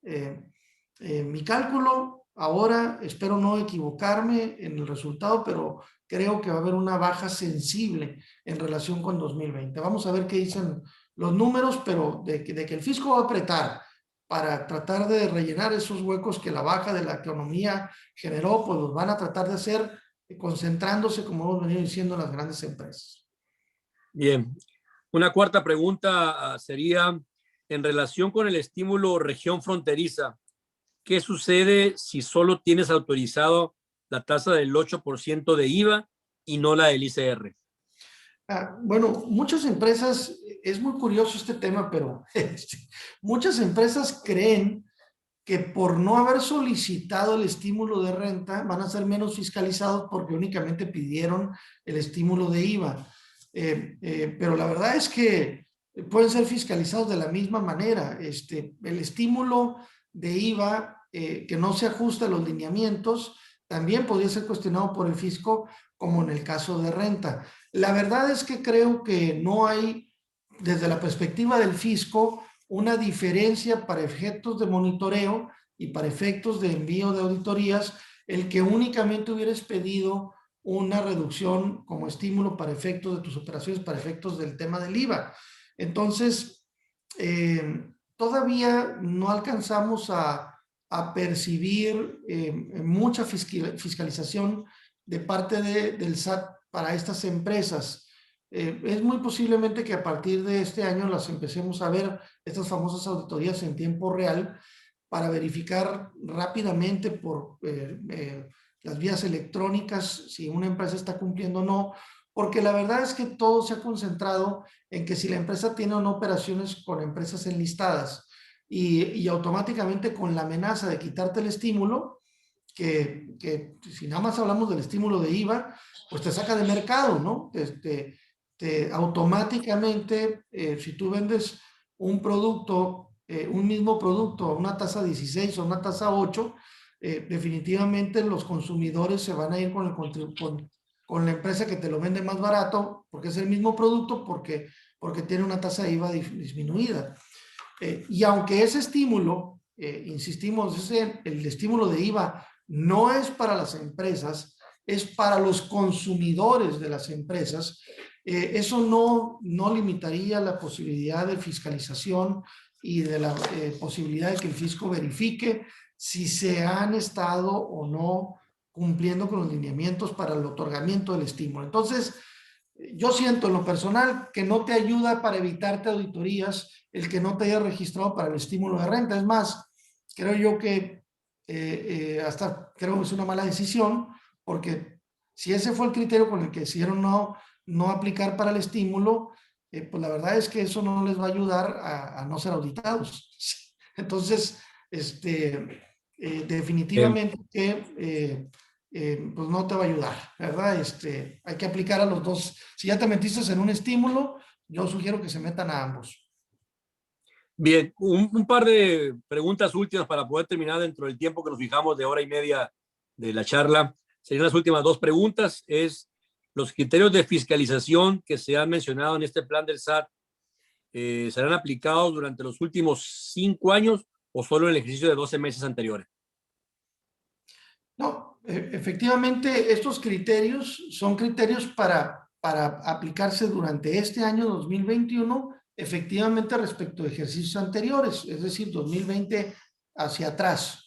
mi cálculo ahora, espero no equivocarme en el resultado, pero creo que va a haber una baja sensible en relación con 2020. Vamos a ver qué dicen los números, pero de que el fisco va a apretar para tratar de rellenar esos huecos que la baja de la economía generó, pues los van a tratar de hacer concentrándose, como hemos venido diciendo, en las grandes empresas. Bien. Una cuarta pregunta sería, en relación con el estímulo región fronteriza, ¿qué sucede si solo tienes autorizado la tasa del 8% de IVA y no la del ICR? Bueno, muchas empresas, es muy curioso este tema, pero muchas empresas creen que por no haber solicitado el estímulo de renta van a ser menos fiscalizados porque únicamente pidieron el estímulo de IVA. Pero la verdad es que pueden ser fiscalizados de la misma manera. El estímulo de IVA que no se ajusta a los lineamientos también podría ser cuestionado por el fisco, como en el caso de renta. La verdad es que creo que no hay, desde la perspectiva del fisco, una diferencia para efectos de monitoreo y para efectos de envío de auditorías, el que únicamente hubieras pedido una reducción como estímulo para efectos de tus operaciones, para efectos del tema del IVA. Entonces, todavía no alcanzamos a percibir mucha fiscalización de parte del SAT para estas empresas. Es muy posiblemente que a partir de este año las empecemos a ver, estas famosas auditorías en tiempo real, para verificar rápidamente por las vías electrónicas si una empresa está cumpliendo o no, porque la verdad es que todo se ha concentrado en que si la empresa tiene o no operaciones con empresas enlistadas, y automáticamente con la amenaza de quitarte el estímulo, que si nada más hablamos del estímulo de IVA, pues te saca de mercado, ¿no? Automáticamente, si tú vendes un producto, un mismo producto a una tasa 16 o una tasa 8, definitivamente los consumidores se van a ir con la empresa que te lo vende más barato, porque es el mismo producto, porque tiene una tasa de IVA disminuida. Y aunque ese estímulo, insistimos, el estímulo de IVA no es para las empresas, es para los consumidores de las empresas, eso no limitaría la posibilidad de fiscalización y de la posibilidad de que el fisco verifique si se han estado o no cumpliendo con los lineamientos para el otorgamiento del estímulo. Entonces, yo siento en lo personal que no te ayuda para evitarte auditorías el que no te haya registrado para el estímulo de renta. Es más, creo yo que hasta creo que es una mala decisión, porque Si ese fue el criterio con el que decidieron no aplicar para el estímulo, pues la verdad es que eso no les va a ayudar a no ser auditados. Entonces, definitivamente que pues no te va a ayudar, ¿verdad? Hay que aplicar a los dos. Si ya te metiste en un estímulo, yo sugiero que se metan a ambos. Bien, un par de preguntas últimas para poder terminar dentro del tiempo que nos fijamos de hora y media de la charla. Serían las últimas dos preguntas. Es los criterios de fiscalización que se han mencionado en este plan del SAT, ¿serán aplicados durante los últimos 5 años o solo en el ejercicio de 12 meses anteriores? No, efectivamente, estos criterios son criterios para aplicarse durante este año 2021, efectivamente respecto a ejercicios anteriores, es decir, 2020 hacia atrás.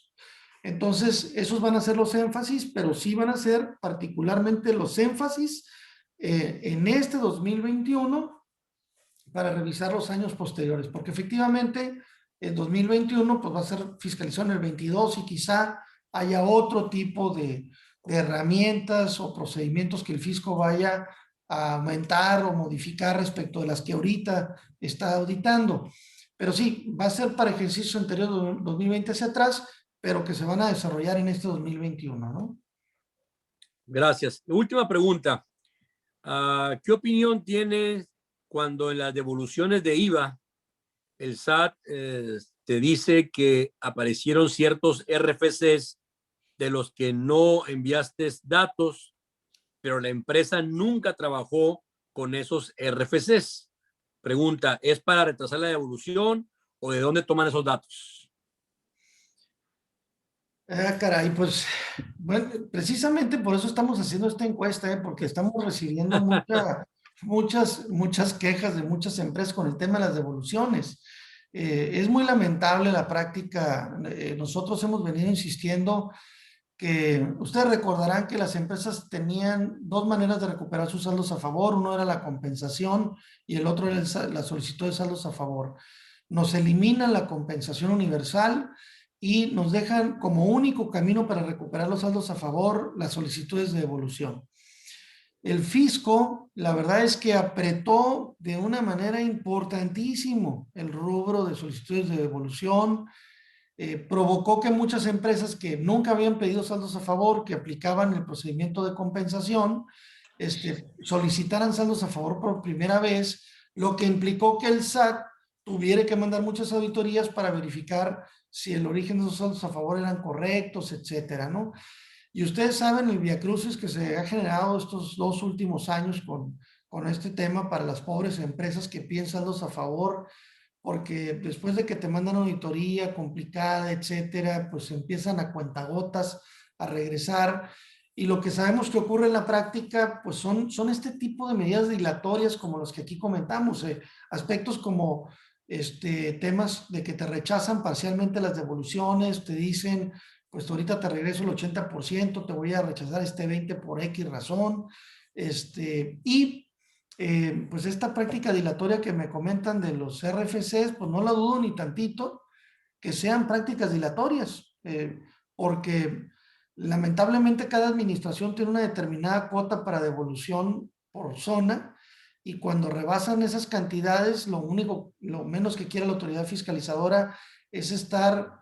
Entonces, esos van a ser los énfasis, pero sí van a ser particularmente los énfasis en este 2021 para revisar los años posteriores, porque efectivamente el 2021 pues va a ser fiscalizado en el 22 y quizá haya otro tipo de herramientas o procedimientos que el fisco vaya a aumentar o modificar respecto de las que ahorita está auditando. Pero sí, va a ser para ejercicio anterior 2020 hacia atrás, pero que se van a desarrollar en este 2021, ¿no? Gracias. Última pregunta. ¿Qué opinión tienes cuando en las devoluciones de IVA el SAT te dice que aparecieron ciertos RFCs de los que no enviaste datos, pero la empresa nunca trabajó con esos RFCs? Pregunta, ¿es para retrasar la devolución o de dónde toman esos datos? Caray, pues, bueno, precisamente por eso estamos haciendo esta encuesta, porque estamos recibiendo muchas quejas de muchas empresas con el tema de las devoluciones. Es muy lamentable la práctica. Nosotros hemos venido insistiendo que ustedes recordarán que las empresas tenían dos maneras de recuperar sus saldos a favor. Uno era la compensación y el otro era la solicitud de saldos a favor. Nos eliminan la compensación universal y nos dejan como único camino para recuperar los saldos a favor las solicitudes de devolución. El fisco, la verdad es que apretó de una manera importantísimo el rubro de solicitudes de devolución, provocó que muchas empresas que nunca habían pedido saldos a favor, que aplicaban el procedimiento de compensación, solicitaran saldos a favor por primera vez, lo que implicó que el SAT tuviera que mandar muchas auditorías para verificar si el origen de esos saldos a favor eran correctos, etcétera, ¿no? Y ustedes saben el viacrucis que se ha generado estos 2 últimos años con este tema para las pobres empresas que piden saldos a favor, porque después de que te mandan auditoría complicada, etcétera, pues empiezan a cuentagotas a regresar. Y lo que sabemos que ocurre en la práctica, pues son este tipo de medidas dilatorias como los que aquí comentamos, aspectos como temas de que te rechazan parcialmente las devoluciones, te dicen, pues ahorita te regreso el 80%, te voy a rechazar 20% por X razón, pues esta práctica dilatoria que me comentan de los RFCs, pues no la dudo ni tantito que sean prácticas dilatorias, porque lamentablemente cada administración tiene una determinada cuota para devolución por zona y cuando rebasan esas cantidades, lo menos que quiere la autoridad fiscalizadora es estar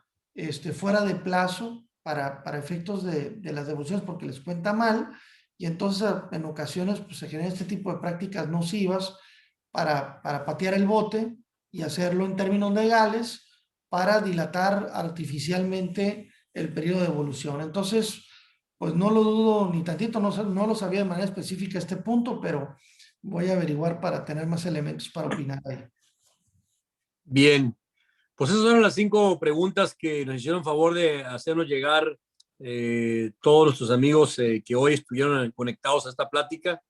fuera de plazo para efectos de las devoluciones porque les cuenta mal. Y entonces en ocasiones pues, se generan este tipo de prácticas nocivas para patear el bote y hacerlo en términos legales para dilatar artificialmente el periodo de devolución. Entonces, pues no lo dudo ni tantito, no lo sabía de manera específica este punto, pero voy a averiguar para tener más elementos para opinar ahí. Bien, pues esas son las 5 preguntas que nos hicieron favor de hacernos llegar todos nuestros amigos que hoy estuvieron conectados a esta plática.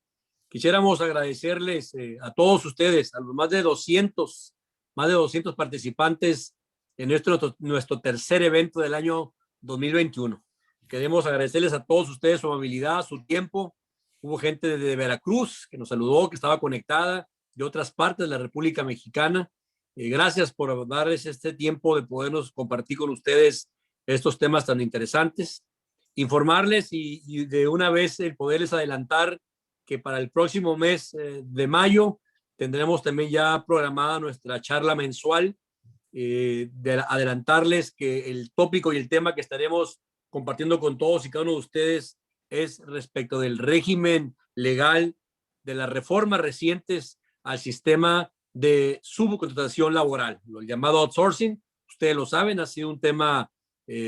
Quisiéramos agradecerles a todos ustedes, a los más de 200 participantes en nuestro tercer evento del año 2021. Queremos agradecerles a todos ustedes su amabilidad, su tiempo. Hubo gente de Veracruz que nos saludó, que estaba conectada, de otras partes de la República Mexicana. Gracias por darles este tiempo de podernos compartir con ustedes estos temas tan interesantes. informarles y de una vez el poderles adelantar que para el próximo mes de mayo tendremos también ya programada nuestra charla mensual, de adelantarles que el tópico y el tema que estaremos compartiendo con todos y cada uno de ustedes es respecto del régimen legal de las reformas recientes al sistema de subcontratación laboral, lo llamado outsourcing. Ustedes lo saben, ha sido un tema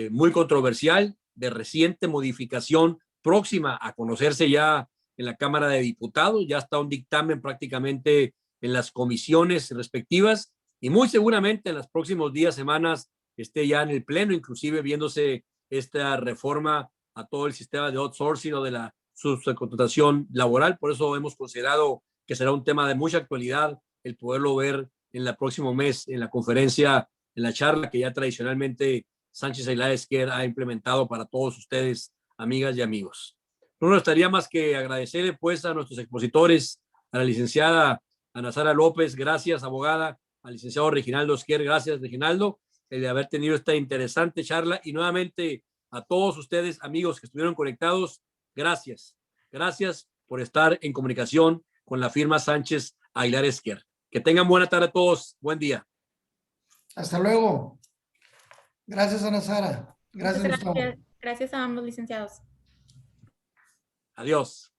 muy controversial, de reciente modificación, próxima a conocerse ya en la Cámara de Diputados. Ya está un dictamen prácticamente en las comisiones respectivas y muy seguramente en los próximos días, semanas, esté ya en el Pleno, inclusive viéndose esta reforma a todo el sistema de outsourcing o de la subcontratación laboral. Por eso hemos considerado que será un tema de mucha actualidad el poderlo ver en el próximo mes en la conferencia, en la charla que ya tradicionalmente Sánchez Aguilar Esquer ha implementado para todos ustedes, amigas y amigos. No nos estaría más que agradecerle pues a nuestros expositores, a la licenciada Ana Sara López, gracias, abogada, al licenciado Reginaldo Esquer, gracias, Reginaldo, el de haber tenido esta interesante charla, y nuevamente a todos ustedes, amigos que estuvieron conectados, gracias. Gracias por estar en comunicación con la firma Sánchez Aguilar Esquer. Que tengan buena tarde a todos. Buen día. Hasta luego. Gracias, Ana Sara. Gracias, Gustavo. Gracias a ambos licenciados. Adiós.